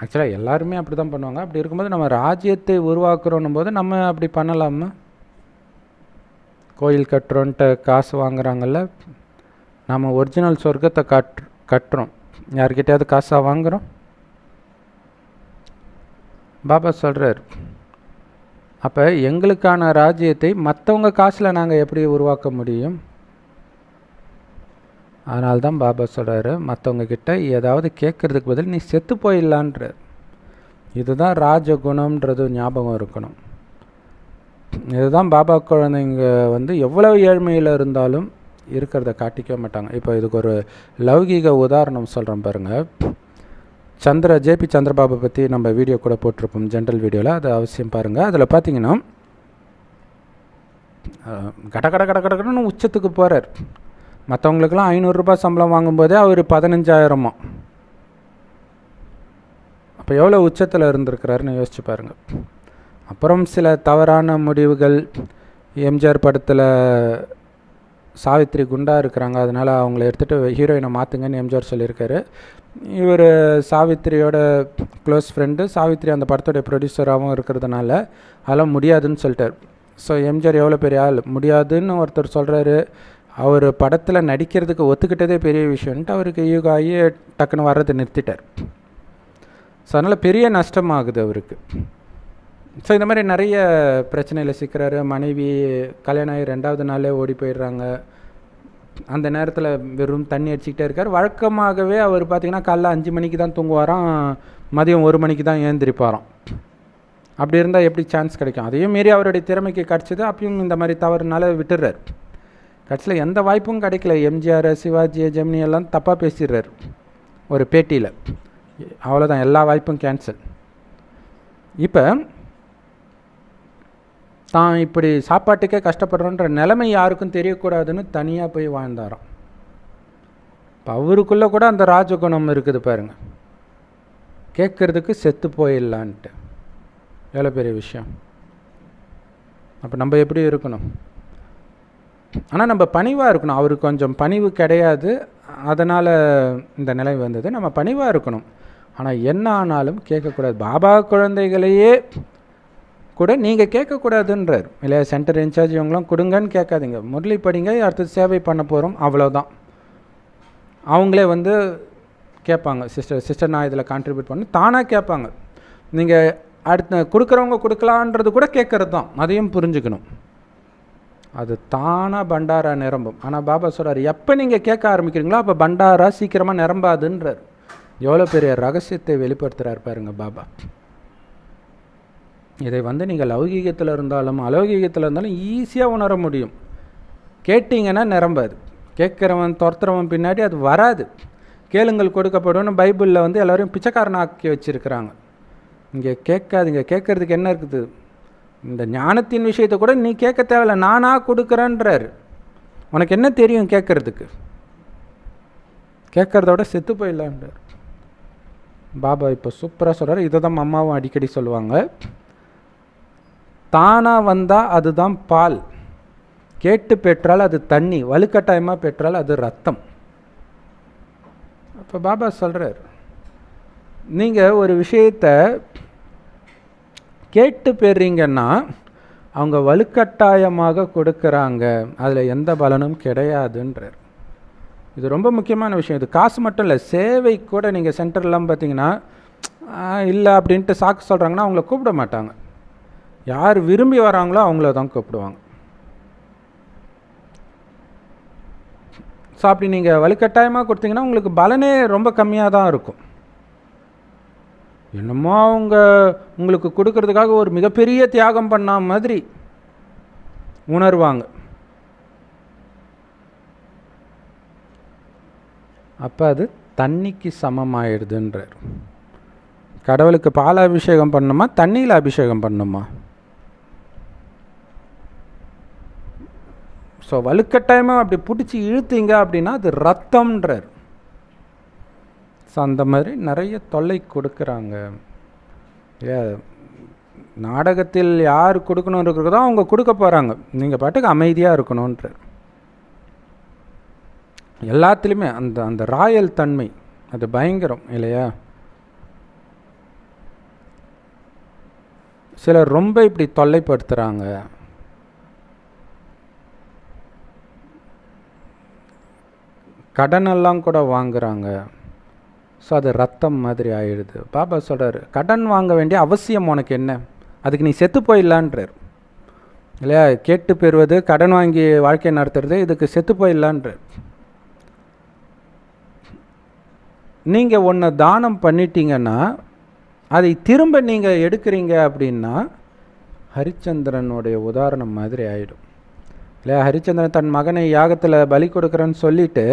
ஆக்சுவலாக எல்லாருமே அப்படி தான் பண்ணுவாங்க. அப்படி இருக்கும்போது நம்ம ராஜ்யத்தை உருவாக்குறோன்னும் போது நம்ம அப்படி பண்ணலாமா? கோயில் கட்டுறோன்ட்டு காசு வாங்குறாங்கல்ல, நம்ம ஒரிஜினல் சொர்க்கத்தை கட்டுறோம். யார்கிட்டையாவது காசாக வாங்குகிறோம்? பாபா சொல்கிறார், அப்போ எங்களுக்கான ராஜ்யத்தை மற்றவங்க காசில் நாங்கள் எப்படி உருவாக்க முடியும்? அதனால்தான் பாபா சொல்கிறாரு, மற்றவங்கக்கிட்ட ஏதாவது கேட்குறதுக்கு பதில் நீ செத்து போயிடலான்ற. இதுதான் ராஜகுணம்ன்றது ஞாபகம் இருக்கணும். இதுதான் பாபா குழந்தைங்க எவ்வளவு ஏழ்மையில் இருந்தாலும் இருக்கிறத காட்டிக்க மாட்டாங்க. இப்போ இதுக்கு ஒரு லௌகீக உதாரணம் சொல்கிறேன் பாருங்கள். ஜேபி சந்திரபாபு பற்றி நம்ம வீடியோ கூட போட்டிருப்போம், ஜென்ரல் வீடியோவில். அது அவசியம் பாருங்கள். அதில் பார்த்தீங்கன்னா கடன்னு உச்சத்துக்கு போகிறார். மற்றவங்களுக்கெல்லாம் 500 ரூபாய் சம்பளம் வாங்கும்போதே அவர் 15,000. அப்போ எவ்வளோ உச்சத்தில் இருந்திருக்கிறாருன்னு யோசிச்சு பாருங்கள். அப்புறம் சில தவறான முடிவுகள், எம்ஜிஆர் படத்தில் சாவித்திரி குண்டாக இருக்கிறாங்க, அதனால் அவங்கள எடுத்துகிட்டு ஹீரோயினை மாற்றுங்கன்னு எம்ஜிஆர் சொல்லியிருக்காரு. இவர் சாவித்திரியோட க்ளோஸ் ஃப்ரெண்டு, சாவித்திரி அந்த படத்தோடைய ப்ரொடியூசராகவும் இருக்கிறதுனால அதெல்லாம் முடியாதுன்னு சொல்லிட்டார். ஸோ எம்ஜிஆர் எவ்வளோ பெரிய ஆள், முடியாதுன்னு ஒருத்தர் சொல்கிறாரு, அவர் படத்தில் நடிக்கிறதுக்கு ஒத்துக்கிட்டதே பெரிய விஷயம்ன்ட்டு அவருக்கு ஈகாகி டக்குன்னு வர்றதை நிறுத்திட்டார். ஸோ அதனால் பெரிய நஷ்டமாகுது அவருக்கு. ஸோ இந்த மாதிரி நிறைய பிரச்சனையில் சிக்கிறாரு. மனைவி கல்யாணம் ஆகி 2வது நாளே ஓடி போயிடுறாங்க. அந்த நேரத்தில் வெறும் தண்ணி அடிச்சுக்கிட்டே இருக்கார். வழக்கமாகவே அவர் பார்த்திங்கன்னா காலைல 5 மணிக்கு தான் தூங்குவாராம், மதியம் 1 மணிக்கு தான் ஏந்திரிப்பாராம். அப்படி இருந்தால் எப்படி சான்ஸ் கிடைக்கும்? அதையும் மீறி அவருடைய திறமைக்கு கிடச்சிது. அப்பயும் இந்த மாதிரி தவறுனால விட்டுடுறார். கட்சியில் எந்த வாய்ப்பும் கிடைக்கல. எம்ஜிஆர், சிவாஜி, ஜெமினி எல்லாம் தப்பாக பேசிடுறார் ஒரு பேட்டியில். அவ்வளோதான், எல்லா வாய்ப்பும் கேன்சல். இப்போ தான் இப்படி சாப்பாட்டுக்கே கஷ்டப்படுறோன்ற நிலைமை யாருக்கும் தெரியக்கூடாதுன்னு தனியாக போய் வாழ்ந்தாராம். இப்போ அவருக்குள்ளே கூட அந்த ராஜகுணம் இருக்குது பாருங்கள், கேட்குறதுக்கு செத்து போயிடலான்ட்டு. எவ்வளோ பெரிய விஷயம். அப்போ நம்ம எப்படி இருக்கணும்? ஆனால் நம்ம பணிவாக இருக்கணும். அவருக்கு கொஞ்சம் பணிவு கிடையாது, அதனால் இந்த நிலை வந்தது. நம்ம பணிவாக இருக்கணும். ஆனால் என்ன ஆனாலும் கேட்கக்கூடாது. பாபா குழந்தைகளையே கூட நீங்கள் கேட்கக்கூடாதுன்றார் இல்லையா? சென்டர் இன்சார்ஜ் இவங்களாம் கொடுங்கன்னு கேட்காதீங்க, முரளி படிங்க, அடுத்தது சேவை பண்ண போகிறோம், அவ்வளோதான். அவங்களே வந்து கேட்பாங்க, சிஸ்டர் நான் இதில் கான்ட்ரிபியூட் பண்ண தானாக கேட்பாங்க. நீங்கள் அடுத்த கொடுக்குறவங்க கொடுக்கலான்றது கூட கேட்குறது தான், அதையும் புரிஞ்சுக்கணும். அது தானாக பண்டாரா நிரம்பும். ஆனால் பாபா சொல்கிறார், எப்போ நீங்கள் கேட்க ஆரம்பிக்கிறீங்களோ அப்போ பண்டாரா சீக்கிரமாக நிரம்பாதுன்றார். எவ்வளோ பெரிய ரகசியத்தை வெளிப்படுத்துகிறார் பாருங்கள் பாபா. இதை வந்து நீங்கள் லௌகீகத்தில் இருந்தாலும் அலௌகீகத்தில் இருந்தாலும் ஈஸியாக உணர முடியும். கேட்டிங்கன்னா நிரம்பாது. கேட்குறவன் துரத்துறவன் பின்னாடி அது வராது. கேளுங்கள் கொடுக்கப்படும்னு பைபிளில் வந்து எல்லோரையும் பிச்சைக்காரனாக்கி வச்சுருக்கிறாங்க. இங்கே கேட்காதீங்க. கேட்குறதுக்கு என்ன இருக்குது? இந்த ஞானத்தின் விஷயத்தை கூட நீ கேட்க தேவையில்லை, நானாக கொடுக்குறேன்றாரு. உனக்கு என்ன தெரியும் கேட்குறதுக்கு? கேட்குறதோட செத்து போயிடலான்றார் பாபா. இப்போ சூப்பராக சொல்கிறார். இதை தான் அம்மாவும் அடிக்கடி சொல்லுவாங்க. தானாக வந்தால் அதுதான் பால், கேட்டு பெற்றால் அது தண்ணி, வலுக்கட்டாயமாக பெற்றால் அது ரத்தம். அப்போ பாபா சொல்கிறார், நீங்கள் ஒரு விஷயத்தை கேட்டு பெறீங்கன்னா அவங்க வலுக்கட்டாயமாக கொடுக்குறாங்க, அதில் எந்த பலனும் கிடையாதுன்றார். இது ரொம்ப முக்கியமான விஷயம். இது காசு மட்டும் இல்லை, சேவை கூட. நீங்கள் சென்டர்லாம் பார்த்தீங்கன்னா இல்லை அப்படின்ட்டு சாக்கு சொல்கிறாங்கன்னா அவங்கள கூப்பிட மாட்டாங்க. யார் விரும்பி வராங்களோ அவங்கள தான் கூப்பிடுவாங்க. ஸோ அப்படி நீங்கள் வலுக்கட்டாயமாக கொடுத்தீங்கன்னா உங்களுக்கு பலனே ரொம்ப கம்மியாக தான் இருக்கும். என்னமோ அவங்க உங்களுக்கு கொடுக்கறதுக்காக ஒரு மிகப்பெரிய தியாகம் பண்ண மாதிரி உணர்வாங்க. அப்போ அது தண்ணிக்கு சமமாயிடுதுன்றார். கடவுளுக்கு பால் அபிஷேகம் பண்ணணுமா, தண்ணியில் அபிஷேகம் பண்ணணுமா? ஸோ வலுக்கட்டாயமாக அப்படி பிடிச்சி இழுத்தீங்க அப்படின்னா அது ரத்தம்ன்றார். ஸோ அந்த மாதிரி நிறைய தொல்லை கொடுக்குறாங்க. நாடகத்தில் யார் கொடுக்கணும் இருக்கிறதோ அவங்க கொடுக்க போகிறாங்க, நீங்கள் பாட்டுக்கு அமைதியாக இருக்கணுன்றார். எல்லாத்துலேயுமே அந்த அந்த ராயல் தன்மை அது பயங்கரம் இல்லையா? சிலர் ரொம்ப இப்படி தொல்லைப்படுத்துகிறாங்க. கடனெல்லாம் கூட வாங்குகிறாங்க. ஸோ அது ரத்தம் மாதிரி ஆயிடுது. பாபா சொல்கிறார், கடன் வாங்க வேண்டிய அவசியம் உனக்கு என்ன? அதுக்கு நீ செத்து போயிடலான்றார் இல்லையா? கேட்டு பெறுவது, கடன் வாங்கி வாழ்க்கை நடத்துறது, இதுக்கு செத்து போயிடலான்றார். நீங்கள் ஒன்று தானம் பண்ணிட்டீங்கன்னா அதை திரும்ப நீங்கள் எடுக்கிறீங்க அப்படின்னா ஹரிச்சந்திரனுடைய உதாரணம் மாதிரி ஆகிடும் இல்லையா? ஹரிச்சந்திரன் தன் மகனை யாகத்தில் பலி கொடுக்குறேன்னு சொல்லிவிட்டு,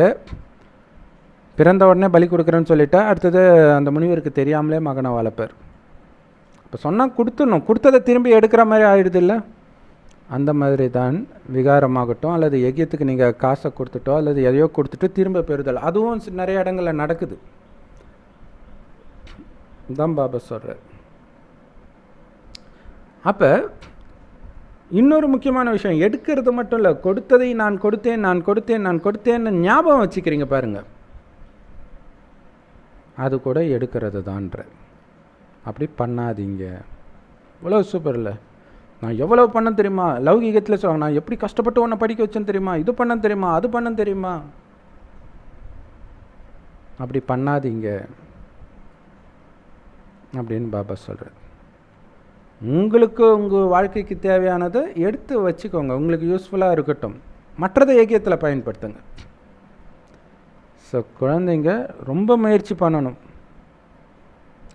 பிறந்த உடனே பலி கொடுக்குறேன்னு சொல்லிவிட்டு அடுத்தது அந்த முனிவருக்கு தெரியாமலே மகனை வளர்ப்பார். இப்போ சொன்னால் கொடுத்துடணும், கொடுத்ததை திரும்பி எடுக்கிற மாதிரி ஆகிடுது இல்லை? அந்த மாதிரி தான் விகாரமாகட்டும் அல்லது யஜ்யத்துக்கு நீங்கள் காசை கொடுத்துட்டோ அல்லது எதையோ கொடுத்துட்டு திரும்ப பெறுதல், அதுவும் நிறைய இடங்களில் நடக்குது. தான் பாபா சொல்கிறார். அப்போ இன்னொரு முக்கியமான விஷயம், எடுக்கிறது மட்டும் இல்லை, கொடுத்ததை நான் கொடுத்தேன் நான் கொடுத்தேன் நான் கொடுத்தேன்னு ஞாபகம் வச்சுக்கிறீங்க பாருங்கள், அது கூட எடுக்கிறது தான்ற. அப்படி பண்ணாதீங்க. இவ்வளோ சூப்பர் இல்லை? நான் எவ்வளோ பண்ண தெரியுமா, லௌகிகத்தில் சொல்லுவாங்க, நான் எப்படி கஷ்டப்பட்டு உன்னை படிக்க வச்சேன்னு தெரியுமா, இது பண்ண தெரியுமா, அது பண்ண தெரியுமா. அப்படி பண்ணாதீங்க அப்படின்னு பாபா சொல்கிறார். உங்களுக்கு உங்கள் வாழ்க்கைக்கு தேவையானதை எடுத்து வச்சுக்கோங்க, உங்களுக்கு யூஸ்ஃபுல்லாக இருக்கட்டும், மற்றதை ஏக்கியத்தில் பயன்படுத்துங்க. ஸோ குழந்தைங்க ரொம்ப முயற்சி பண்ணணும்.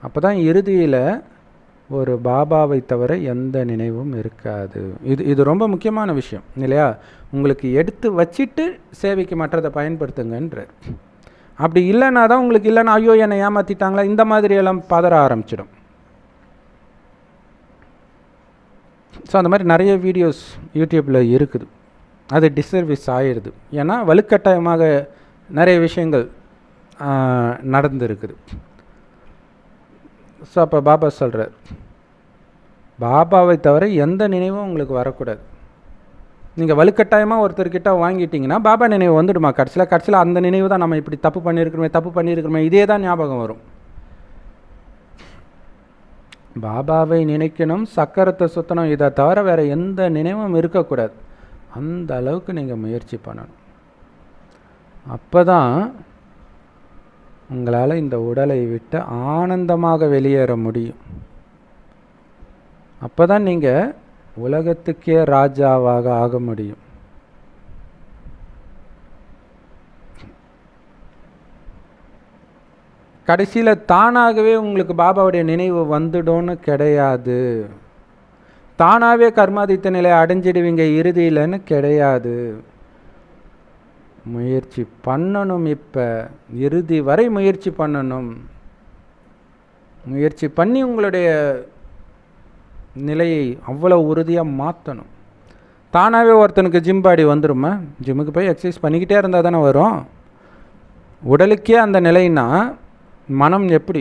அப்போ தான் இறுதியில் ஒரு பாபாவை தவிர எந்த நினைவும் இருக்காது. இது ரொம்ப முக்கியமான விஷயம் இல்லையா? உங்களுக்கு எடுத்து வச்சுட்டு சேவைக்கு மற்றதை பயன்படுத்துங்கன்ற. அப்படி இல்லைன்னா தான் உங்களுக்கு இல்லைன்னா ஐயோ என்னை ஏமாற்றிட்டாங்களா இந்த மாதிரியெல்லாம் பதற ஆரம்பிச்சிடும். ஸோ அந்த மாதிரி நிறைய வீடியோஸ் யூடியூப்பில் இருக்குது. அது டிஸ்சர்வீஸ் ஆகிடுது. ஏன்னா வலுக்கட்டாயமாக நிறைய விஷயங்கள் நடந்துருக்குது. ஸோ அப்போ பாபா சொல்கிறார், பாபாவை தவிர எந்த நினைவும் உங்களுக்கு வரக்கூடாது. நீங்கள் வலுக்கட்டாயமாக ஒருத்தர்கிட்ட வாங்கிட்டீங்கன்னா பாபா நினைவு வந்துடுமா? கடைசியில் அந்த நினைவு தான், நம்ம இப்படி தப்பு பண்ணியிருக்கிறோமே இதே தான் ஞாபகம் வரும். பாபாவை நினைக்கணும், சக்கரத்தை சுற்றணும், இதை தவிர வேறு எந்த நினைவும் இருக்கக்கூடாது. அந்த அளவுக்கு நீங்கள் முயற்சி பண்ணணும். அப்போ தான் உங்களால் இந்த உடலை விட்டு ஆனந்தமாக வெளியேற முடியும். அப்போ தான் நீங்கள் உலகத்துக்கே ராஜாவாக ஆக முடியும். கடைசியில் தானாகவே உங்களுக்கு பாபாவுடைய நினைவு வந்துடும்னு கிடையாது. தானாகவே கர்மாதித்த நிலையை அடைஞ்சிடுவீங்க இறுதியில்னு கிடையாது. முயற்சி பண்ணணும். இப்போ இறுதி வரை முயற்சி பண்ணணும். முயற்சி பண்ணி உங்களுடைய நிலையை அவ்வளோ உறுதியாக மாற்றணும். தானாகவே ஒருத்தனுக்கு ஜிம் பாடி வந்துடுமா? ஜிம்முக்கு போய் எக்ஸசைஸ் பண்ணிக்கிட்டே இருந்தால் தானே வரும். உடலுக்கே அந்த நிலைன்னா மனம் எப்படி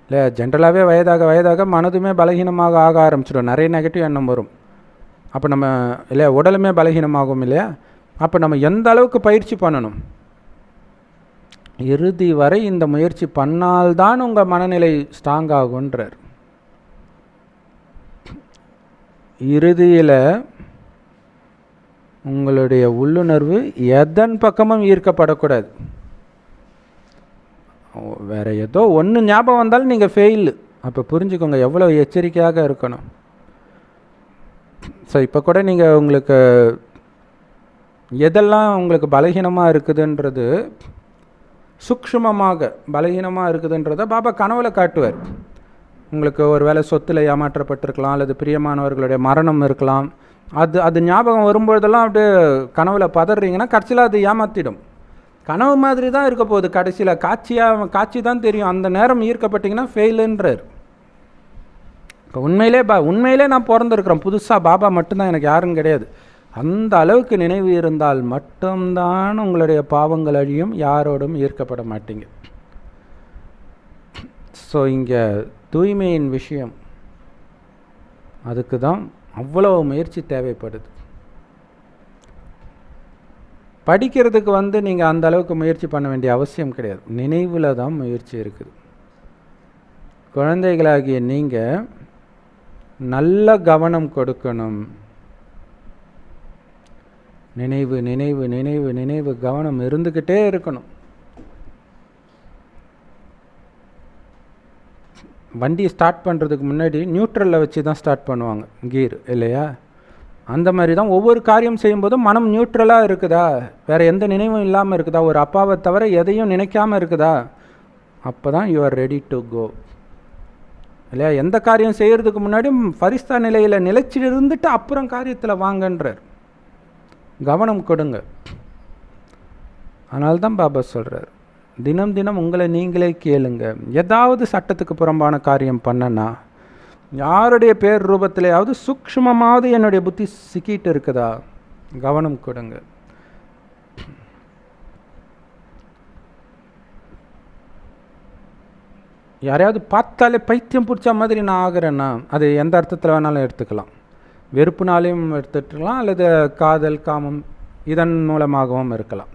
இல்லை? ஜென்ரலாகவே வயதாக மனதுமே பலகீனமாக ஆக ஆரம்பிச்சிடும். நிறைய நெகட்டிவ் எண்ணம் வரும். அப்போ நம்ம இல்லையா உடலுமே பலகீனமாகும் இல்லையா? அப்போ நம்ம எந்த அளவுக்கு பயிற்சி பண்ணணும்? இறுதி வரை இந்த முயற்சி பண்ணால்தான் உங்கள் மனநிலை ஸ்ட்ராங் ஆகுன்றார். இறுதியில் உங்களுடைய உள்ளுணர்வு எதன் பக்கமும் ஈர்க்கப்படக்கூடாது. வேறு ஏதோ ஒன்று ஞாபகம் வந்தாலும் நீங்கள் ஃபெயில். அப்போ புரிஞ்சுக்கோங்க எவ்வளோ எச்சரிக்கையாக இருக்கணும். ஸோ இப்போ கூட நீங்கள் உங்களுக்கு எதெல்லாம் உங்களுக்கு பலகீனமாக இருக்குதுன்றது, சூக்ஷ்மமாக பலகீனமாக இருக்குதுன்றதை பாபா கனவுல காட்டுவார். உங்களுக்கு ஒரு வேளை சொத்தில் ஏமாற்றப்பட்டிருக்கலாம், அல்லது பிரியமானவர்களுடைய மரணம் இருக்கலாம். அது ஞாபகம் வரும்பொழுதெல்லாம் அப்படியே கனவுல பதறீங்கன்னா கடைசியில் அது ஏமாற்றிடும். கனவு மாதிரி தான் இருக்க போகுது. கடைசியில் காட்சி தான் தெரியும். அந்த நேரம் ஈர்க்கப்பட்டிங்கன்னா ஃபெயிலுன்றார். இப்போ உண்மையிலே நான் பிறந்திருக்கிறேன் புதுசாக, பாபா மட்டும்தான், எனக்கு யாரும் கிடையாது. அந்த அளவுக்கு நினைவு இருந்தால் மட்டும்தான் உங்களுடைய பாவங்கள் அழியும், யாரோடும் ஈர்க்கப்பட மாட்டீங்க. ஸோ இங்கே தூய்மையின் விஷயம், அதுக்கு தான் அவ்வளோ முயற்சி தேவைப்படுது. படிக்கிறதுக்கு நீங்கள் அந்த அளவுக்கு முயற்சி பண்ண வேண்டிய அவசியம் கிடையாது. நினைவில் தான் முயற்சி இருக்குது. குழந்தைகளாகிய நீங்கள் நல்ல கவனம் கொடுக்கணும். நினைவு நினைவு நினைவு நினைவு கவனம் இருந்துக்கிட்டே இருக்கணும். வண்டி ஸ்டார்ட் பண்ணுறதுக்கு முன்னாடி நியூட்ரலில் வச்சு தான் ஸ்டார்ட் பண்ணுவாங்க, கீர் இல்லையா? அந்த மாதிரி தான் ஒவ்வொரு காரியம் செய்யும்போதும் மனம் நியூட்ரலாக இருக்குதா, வேறு எந்த நினைவும் இல்லாமல் இருக்குதா, ஒரு அப்பாவை தவிர எதையும் நினைக்காமல் இருக்குதா, அப்போ தான் you are ready to go இல்லையா? எந்த காரியம் செய்கிறதுக்கு முன்னாடியும் ஃபரிஸ்தா நிலையில் நிலைச்சி இருந்துட்டு அப்புறம் காரியத்தில் வாங்கன்றார். கவனம் கொடுங்க. அதனால தான் பாபா சொல்கிறார், தினம் தினம் உங்களை நீங்களே கேளுங்க. ஏதாவது சட்டத்துக்கு புறம்பான காரியம் பண்ணனா, யாருடைய பேர் ரூபத்திலேயாவது சூக்ஷ்மமாவது என்னுடைய புத்தி சிக்கிட்டு இருக்குதா, கவனம் கொடுங்க. யாரையாவது பார்த்தாலே பைத்தியம் பிடிச்ச மாதிரி நான் ஆகிறேன்னா, அது எந்த அர்த்தத்தில் வேணாலும் எடுத்துக்கலாம். வெறுப்புனாலையும் எடுத்துக்கலாம், அல்லது காதல், காமம் இதன் மூலமாகவும் இருக்கலாம்.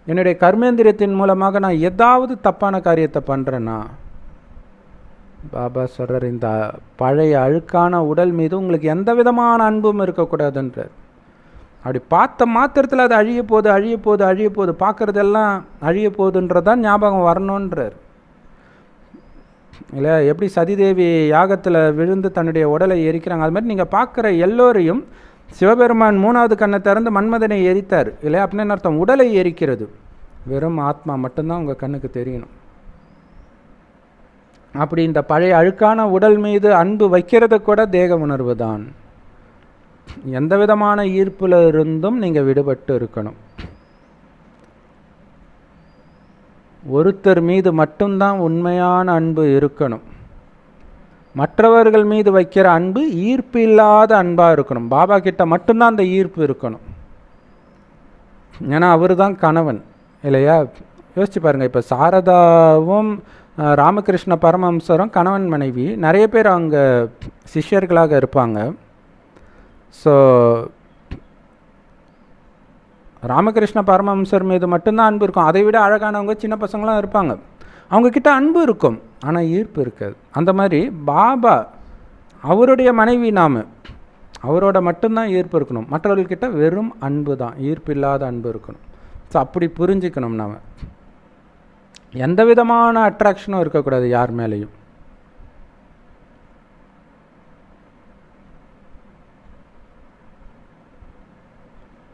என்னுடைய கர்மேந்திரியத்தின் மூலமாக நான் ஏதாவது தப்பான காரியத்தை பண்ணுறேன்னா, பாபா சொல்கிறார், இந்த பழைய அழுக்கான உடல் மீது உங்களுக்கு எந்த விதமான அன்பும் இருக்கக்கூடாதுன்றார். அப்படி பார்த்த மாத்திரத்தில் அது அழிய போகுது, அழிய போகுது, அழிய போகுது, பார்க்குறதெல்லாம் அழிய போகுதுன்றதான் ஞாபகம் வரணுன்றார். இல்லை, எப்படி சதிதேவி யாகத்தில் விழுந்து தன்னுடைய உடலை எரிக்கிறாங்க, அது மாதிரி நீங்கள் பார்க்குற எல்லோரையும் சிவபெருமான் 3வது கண்ணை திறந்து மன்மதனை எரித்தார் இல்லையா? அப்படின்னு அர்த்தம் உடலை எரிக்கிறது, வெறும் ஆத்மா மட்டும்தான் உங்கள் கண்ணுக்கு தெரியணும். அப்படி இந்த பழைய அழுக்கான உடல் மீது அன்பு வைக்கிறது கூட தேக உணர்வு தான். எந்த விதமான ஈர்ப்புல இருந்தும் நீங்கள் விடுபட்டு இருக்கணும். ஒருத்தர் மீது மட்டும்தான் உண்மையான அன்பு இருக்கணும். மற்றவர்கள் மீது வைக்கிற அன்பு ஈர்ப்பு இல்லாத அன்பாக இருக்கணும். பாபா கிட்ட மட்டும்தான் அந்த ஈர்ப்பு இருக்கணும். ஏன்னா அவர் தான் கணவன் இல்லையா? யோசிச்சு பாருங்கள், இப்போ சாரதாவும் ராமகிருஷ்ண பரமஹம்சரும் கணவன் மனைவி. நிறைய பேர் அவங்க சிஷ்யர்களாக இருப்பாங்க. ஸோ ராமகிருஷ்ண பரமஹம்சர் மீது மட்டும்தான் அன்பு இருக்கும். அதை விட அழகானவங்க சின்ன பசங்களாம் இருப்பாங்க, அவங்கக்கிட்ட அன்பு இருக்கும், ஆனால் ஈர்ப்பு இருக்காது. அந்த மாதிரி பாபா அவருடைய மனைவி, நாம் அவரோட மட்டும்தான் ஈர்ப்பு இருக்கணும். மற்றவர்கள்கிட்ட வெறும் அன்பு தான், ஈர்ப்பு இல்லாத அன்பு இருக்கணும். ஸோ அப்படி புரிஞ்சுக்கணும். நாம் எந்த விதமான அட்ராக்ஷனும் இருக்கக்கூடாது யார் மேலேயும்.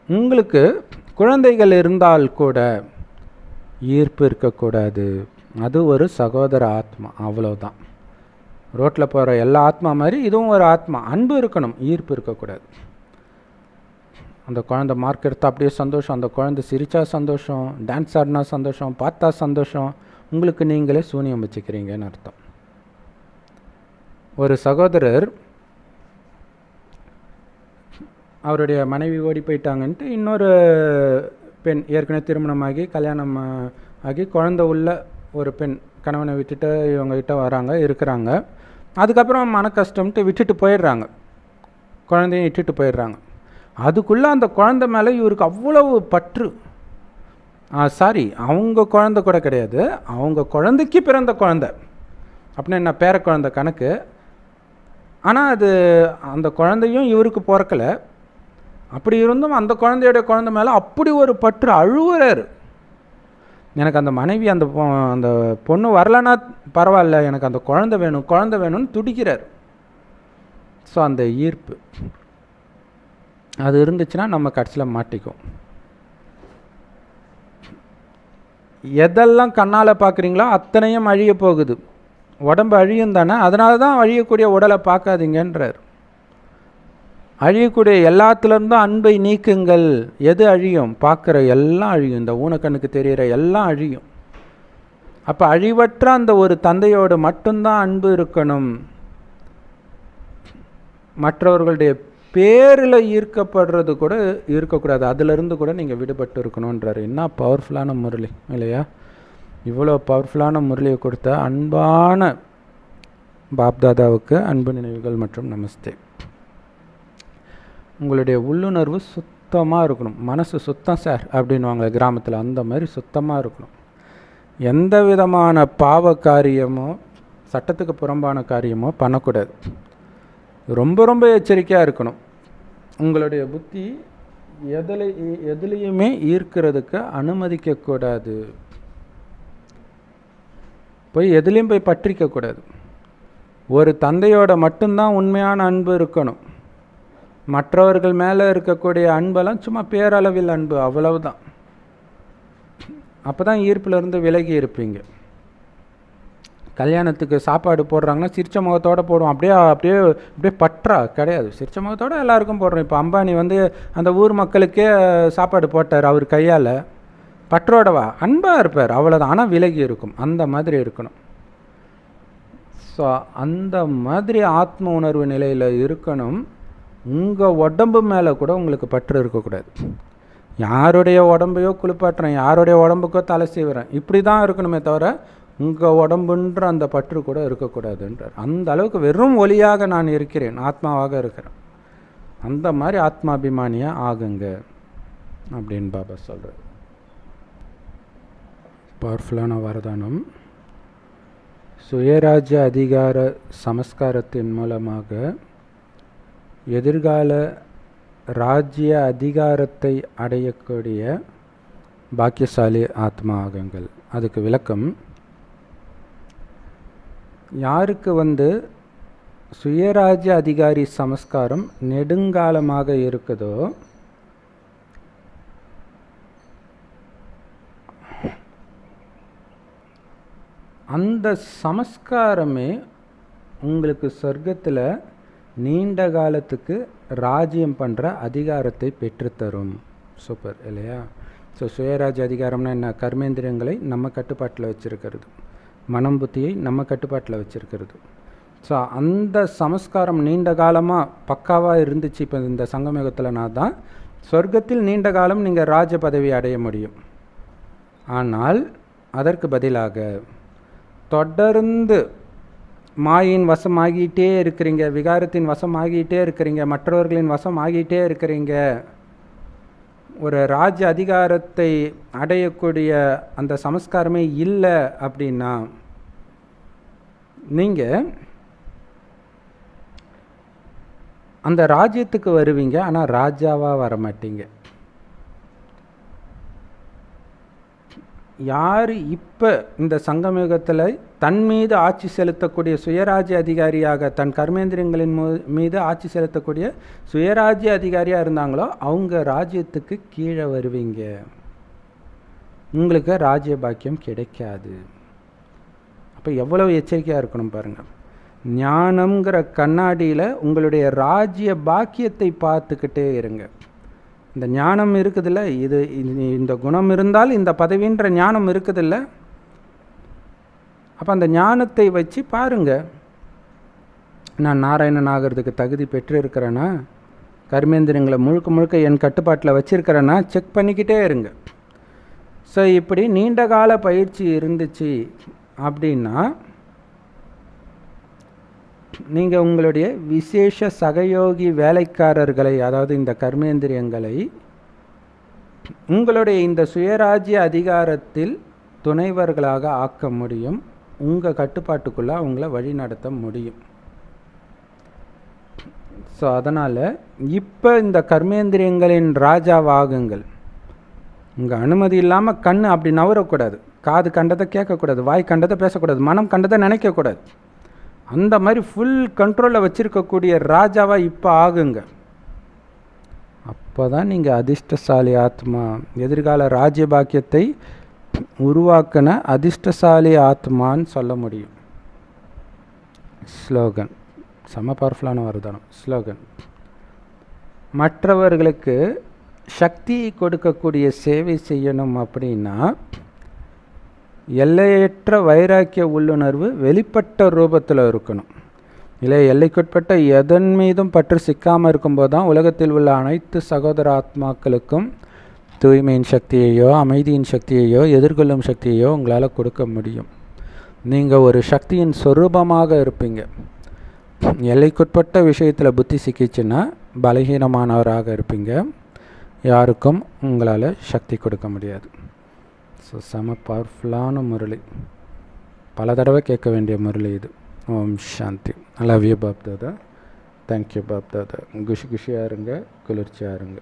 உங்களுக்கு குழந்தைகள் இருந்தால் கூட ஈர்ப்பு இருக்கக்கூடாது. அது ஒரு சகோதர ஆத்மா, அவ்வளோதான். ரோட்டில் போகிற எல்லா ஆத்மா மாதிரி இதுவும் ஒரு ஆத்மா. அன்பு இருக்கணும், ஈர்ப்பு இருக்கக்கூடாது. அந்த குழந்தை மார்க் எடுத்தால் அப்படியே சந்தோஷம், அந்த குழந்தை சிரித்தா சந்தோஷம், டான்ஸ் ஆடினா சந்தோஷம், பார்த்தா சந்தோஷம். உங்களுக்கு நீங்களே சூனியம் வச்சுக்கிறீங்கன்னு அர்த்தம். ஒரு சகோதரர் அவருடைய மனைவி ஓடி போயிட்டாங்கன்ட்டு இன்னொரு பெண், ஏற்கனவே திருமணமாகி கல்யாணம் ஆகி குழந்தை உள்ள ஒரு பெண் கணவனை விட்டுட்டு இவங்ககிட்ட வராங்க, இருக்கிறாங்க. அதுக்கப்புறம் மன கஷ்டம்ட்டு விட்டுட்டு போயிடுறாங்க, குழந்தையும் விட்டுட்டு போயிடுறாங்க. அதுக்குள்ளே அந்த குழந்தை மேலே இவருக்கு அவ்வளவு பற்று. சாரி, அவங்க குழந்தை கூட கிடையாது, அவங்க குழந்தைக்கு பிறந்த குழந்தை அப்படின்னா என்ன, பேர குழந்தை கணக்கு. ஆனால் அது அந்த குழந்தையும் இவருக்கு பிறக்கலை. அப்படி இருந்தும் அந்த குழந்தையோட குழந்தை மேலே அப்படி ஒரு பற்று, அழுவுறார். எனக்கு அந்த மனைவி அந்த பொண்ணு வரலன்னா பரவாயில்ல, எனக்கு அந்த குழந்தை வேணும், குழந்தை வேணும்னு துடிக்கிறார். ஸோ அந்த ஈர்ப்பு அது இருந்துச்சுன்னா நம்ம கடைசியில் மாட்டிக்கும். எதெல்லாம் கண்ணால் பார்க்குறீங்களோ அத்தனையும் அழிய போகுது. உடம்பு அழியும் தானே, அதனால தான் அழியக்கூடிய உடலை பார்க்காதீங்கன்றார். அழியக்கூடிய எல்லாத்துலேருந்தும் அன்பை நீக்குங்கள். எது அழியும்? பார்க்குற எல்லாம் அழியும், இந்த ஊனக்கண்ணுக்கு தெரிகிற எல்லாம் அழியும். அப்போ அழிவற்ற அந்த ஒரு தந்தையோடு மட்டும்தான் அன்பு இருக்கணும். மற்றவர்களுடைய பேரில் ஈர்க்கப்படுறது கூட இருக்கக்கூடாது, அதிலிருந்து கூட நீங்கள் விடுபட்டு இருக்கணுன்றார். என்ன பவர்ஃபுல்லான முரளி இல்லையா? இவ்வளோ பவர்ஃபுல்லான முரளியை கொடுத்த அன்பான பாப்தாதாவுக்கு அன்பு நினைவுகள் மற்றும் நமஸ்தே. உங்களுடைய உள்ளுணர்வு சுத்தமாக இருக்கணும். மனசு சுத்தம் சார் அப்படின்வாங்க கிராமத்தில், அந்த மாதிரி சுத்தமாக இருக்கணும். எந்த விதமான பாவ காரியமோ சட்டத்துக்கு புறம்பான காரியமோ பண்ணக்கூடாது. ரொம்ப ரொம்ப எச்சரிக்கையாக இருக்கணும். உங்களுடைய புத்தி எதுலேயுமே ஈர்க்கிறதுக்கு அனுமதிக்கக்கூடாது. போய் எதுலேயும் போய் பற்றிக்கக்கூடாது. ஒரு தந்தையோட மட்டும்தான் உண்மையான அன்பு இருக்கணும். மற்றவர்கள் மேலே இருக்கக்கூடிய அன்பெல்லாம் சும்மா பேரளவில் அன்பு, அவ்வளவுதான். அப்போ தான் ஈர்ப்பிலிருந்து விலகி இருப்பீங்க. கல்யாணத்துக்கு சாப்பாடு போடுறாங்கன்னா சிரிச்ச முகத்தோடு போடுவோம், அப்படியே பற்றா கிடையாது, சிரிச்ச முகத்தோடு எல்லாருக்கும் போடுறோம். இப்போ அம்பானி அந்த ஊர் மக்களுக்கே சாப்பாடு போட்டார் அவர் கையால், பற்றோடவா அன்பாக இருப்பார், அவ்வளோதான். ஆனால் விலகி இருக்கும், அந்த மாதிரி இருக்கணும். ஸோ அந்த மாதிரி ஆத்ம உணர்வு நிலையில் இருக்கணும். உங்கள் உடம்பு மேலே கூட உங்களுக்கு பற்று இருக்கக்கூடாது. யாருடைய உடம்பையோ குளிப்பாட்டுறேன், யாருடைய உடம்புக்கோ தலை சீவுறேன், இப்படி தான் இருக்கணுமே தவிர உங்கள் உடம்புன்ற அந்த பற்று கூட இருக்கக்கூடாதுன்றார். அந்த அளவுக்கு வெறும் ஒளியாக நான் இருக்கிறேன், ஆத்மாவாக இருக்கிறேன். அந்த மாதிரி ஆத்மாபிமானியாக ஆகுங்க அப்படின்னு பாபா சொல்கிறார். பவர்ஃபுல்லான வரதானம். சுயராஜ்ய அதிகார சமஸ்காரத்தின் மூலமாக எதிர்கால ராஜ்ய அதிகாரத்தை அடையக்கூடிய பாக்கியசாலி ஆத்மா ஆகுங்கள். அதுக்கு விளக்கம், யாருக்கு சுயராஜ்ய அதிகாரி சமஸ்காரம் நெடுங்காலமாக இருக்குதோ அந்த சமஸ்காரமே உங்களுக்கு சொர்க்கத்தில் நீண்ட காலத்துக்கு ராஜ்யம் பண்ணுற அதிகாரத்தை பெற்றுத்தரும். சூப்பர் இல்லையா? ஸோ சுயராஜ்ய அதிகாரம்னா என்ன? கர்மேந்திரியங்களை நம்ம கட்டுப்பாட்டில் வச்சுருக்கிறது, மனம் புத்தியை நம்ம கட்டுப்பாட்டில் வச்சுருக்கிறது. ஸோ அந்த சமஸ்காரம் நீண்ட காலமாக பக்காவாக இருந்துச்சு. இப்போ இந்த சங்கமயுகத்தில்னா தான் சொர்க்கத்தில் நீண்ட காலம் நீங்கள் ராஜ பதவி அடைய முடியும். ஆனால் அதற்கு பதிலாக தொடர்ந்து மாயின் வசமாகிட்டே இருக்கிறீங்க, விகாரத்தின் வசமாகிட்டே இருக்கிறீங்க, மற்றவர்களின் வசம் ஆகிட்டே இருக்கிறீங்க, ஒரு ராஜ்ய அதிகாரத்தை அடையக்கூடிய அந்த சமஸ்காரமே இல்லை அப்படின்னா நீங்கள் அந்த ராஜ்யத்துக்கு வருவீங்க, ஆனால் ராஜாவாக வர மாட்டீங்க. யார் இப்போ இந்த சங்கமயுகத்தில் தன் மீது ஆட்சி செலுத்தக்கூடிய சுயராஜ்ய அதிகாரியாக, தன் கர்மேந்திரியங்களின் மீது ஆட்சி செலுத்தக்கூடிய சுயராஜ்ய அதிகாரியாக இருந்தாங்களோ அவங்க ராஜ்யத்துக்கு கீழே வருவீங்க. உங்களுக்கு ராஜ்ய பாக்கியம் கிடைக்காது. அப்போ எவ்வளவு எச்சரிக்கையாக இருக்கணும் பாருங்கள். ஞானம்ங்கிற கண்ணாடியில் உங்களுடைய ராஜ்ய பாக்கியத்தை பார்த்துக்கிட்டே இருங்க. இந்த ஞானம் இருக்குதில்ல, இது இந்த குணம் இருந்தால் இந்த பதவின்ற ஞானம் இருக்குதில்ல, அப்போ அந்த ஞானத்தை வச்சு பாருங்கள், நான் நாராயணன் ஆகிறதுக்கு தகுதி பெற்று இருக்கிறேன்னா, கர்மேந்திரங்களை முழுக்க முழுக்க என் கட்டுப்பாட்டில் வச்சுருக்கிறேன்னா செக் பண்ணிக்கிட்டே இருங்க. ஸோ இப்படி நீண்ட கால பயிற்சி இருந்துச்சு அப்படின்னா நீங்கள் உங்களுடைய விசேஷ சகயோகி வேலைக்காரர்களை, அதாவது இந்த கர்மேந்திரியங்களை உங்களுடைய இந்த சுயராஜ்ய அதிகாரத்தில் துணைவர்களாக ஆக்க முடியும். உங்கள் கட்டுப்பாட்டுக்குள்ளே அவங்கள வழி நடத்த முடியும். ஸோ அதனால் இப்போ இந்த கர்மேந்திரியங்களின் ராஜாவாகுங்கள். உங்கள் அனுமதி இல்லாமல் கண் அப்படி நவரக்கூடாது, காது கண்டதை கேட்கக்கூடாது, வாய் கண்டதை பேசக்கூடாது, மனம் கண்டதை நினைக்கக்கூடாது. அந்த மாதிரி ஃபுல் கண்ட்ரோலில் வச்சுருக்கக்கூடிய ராஜாவாக இப்போ ஆகுங்க. அப்போ தான் நீங்கள் அதிர்ஷ்டசாலி ஆத்மா, எதிர்கால ராஜ்ய பாக்கியத்தை உருவாக்கின அதிர்ஷ்டசாலி ஆத்மான்னு சொல்ல முடியும். ஸ்லோகன், செம பவர்ஃபுல்லான வரதானம். ஸ்லோகன், மற்றவர்களுக்கு சக்தியை கொடுக்கக்கூடிய சேவை செய்யணும் அப்படின்னா எல்லையற்ற வைராக்கிய உள்ளுணர்வு வெளிப்பட்ட ரூபத்தில் இருக்கணும். இல்லை, எல்லைக்குட்பட்ட எதன் மீதும் பற்று சிக்காமல் இருக்கும்போது தான் உலகத்தில் உள்ள அனைத்து சகோதர ஆத்மாக்களுக்கும் தூய்மையின் சக்தியையோ அமைதியின் சக்தியையோ எதிர்கொள்ளும் சக்தியையோ உங்களால் கொடுக்க முடியும். நீங்கள் ஒரு சக்தியின் சொரூபமாக இருப்பீங்க. எல்லைக்குட்பட்ட விஷயத்தில் புத்தி சிக்கிச்சுன்னா பலகீனமானவராக இருப்பீங்க, யாருக்கும் உங்களால் சக்தி கொடுக்க முடியாது. ஸோ செம பவர்ஃபுல்லான முரளி, பல தடவை கேட்க வேண்டிய முரளி இது. Om Shanti. I love you Bap Dada. Thank you Bap Dada. குஷியாக இருங்க, குளிர்ச்சியாக இருங்க.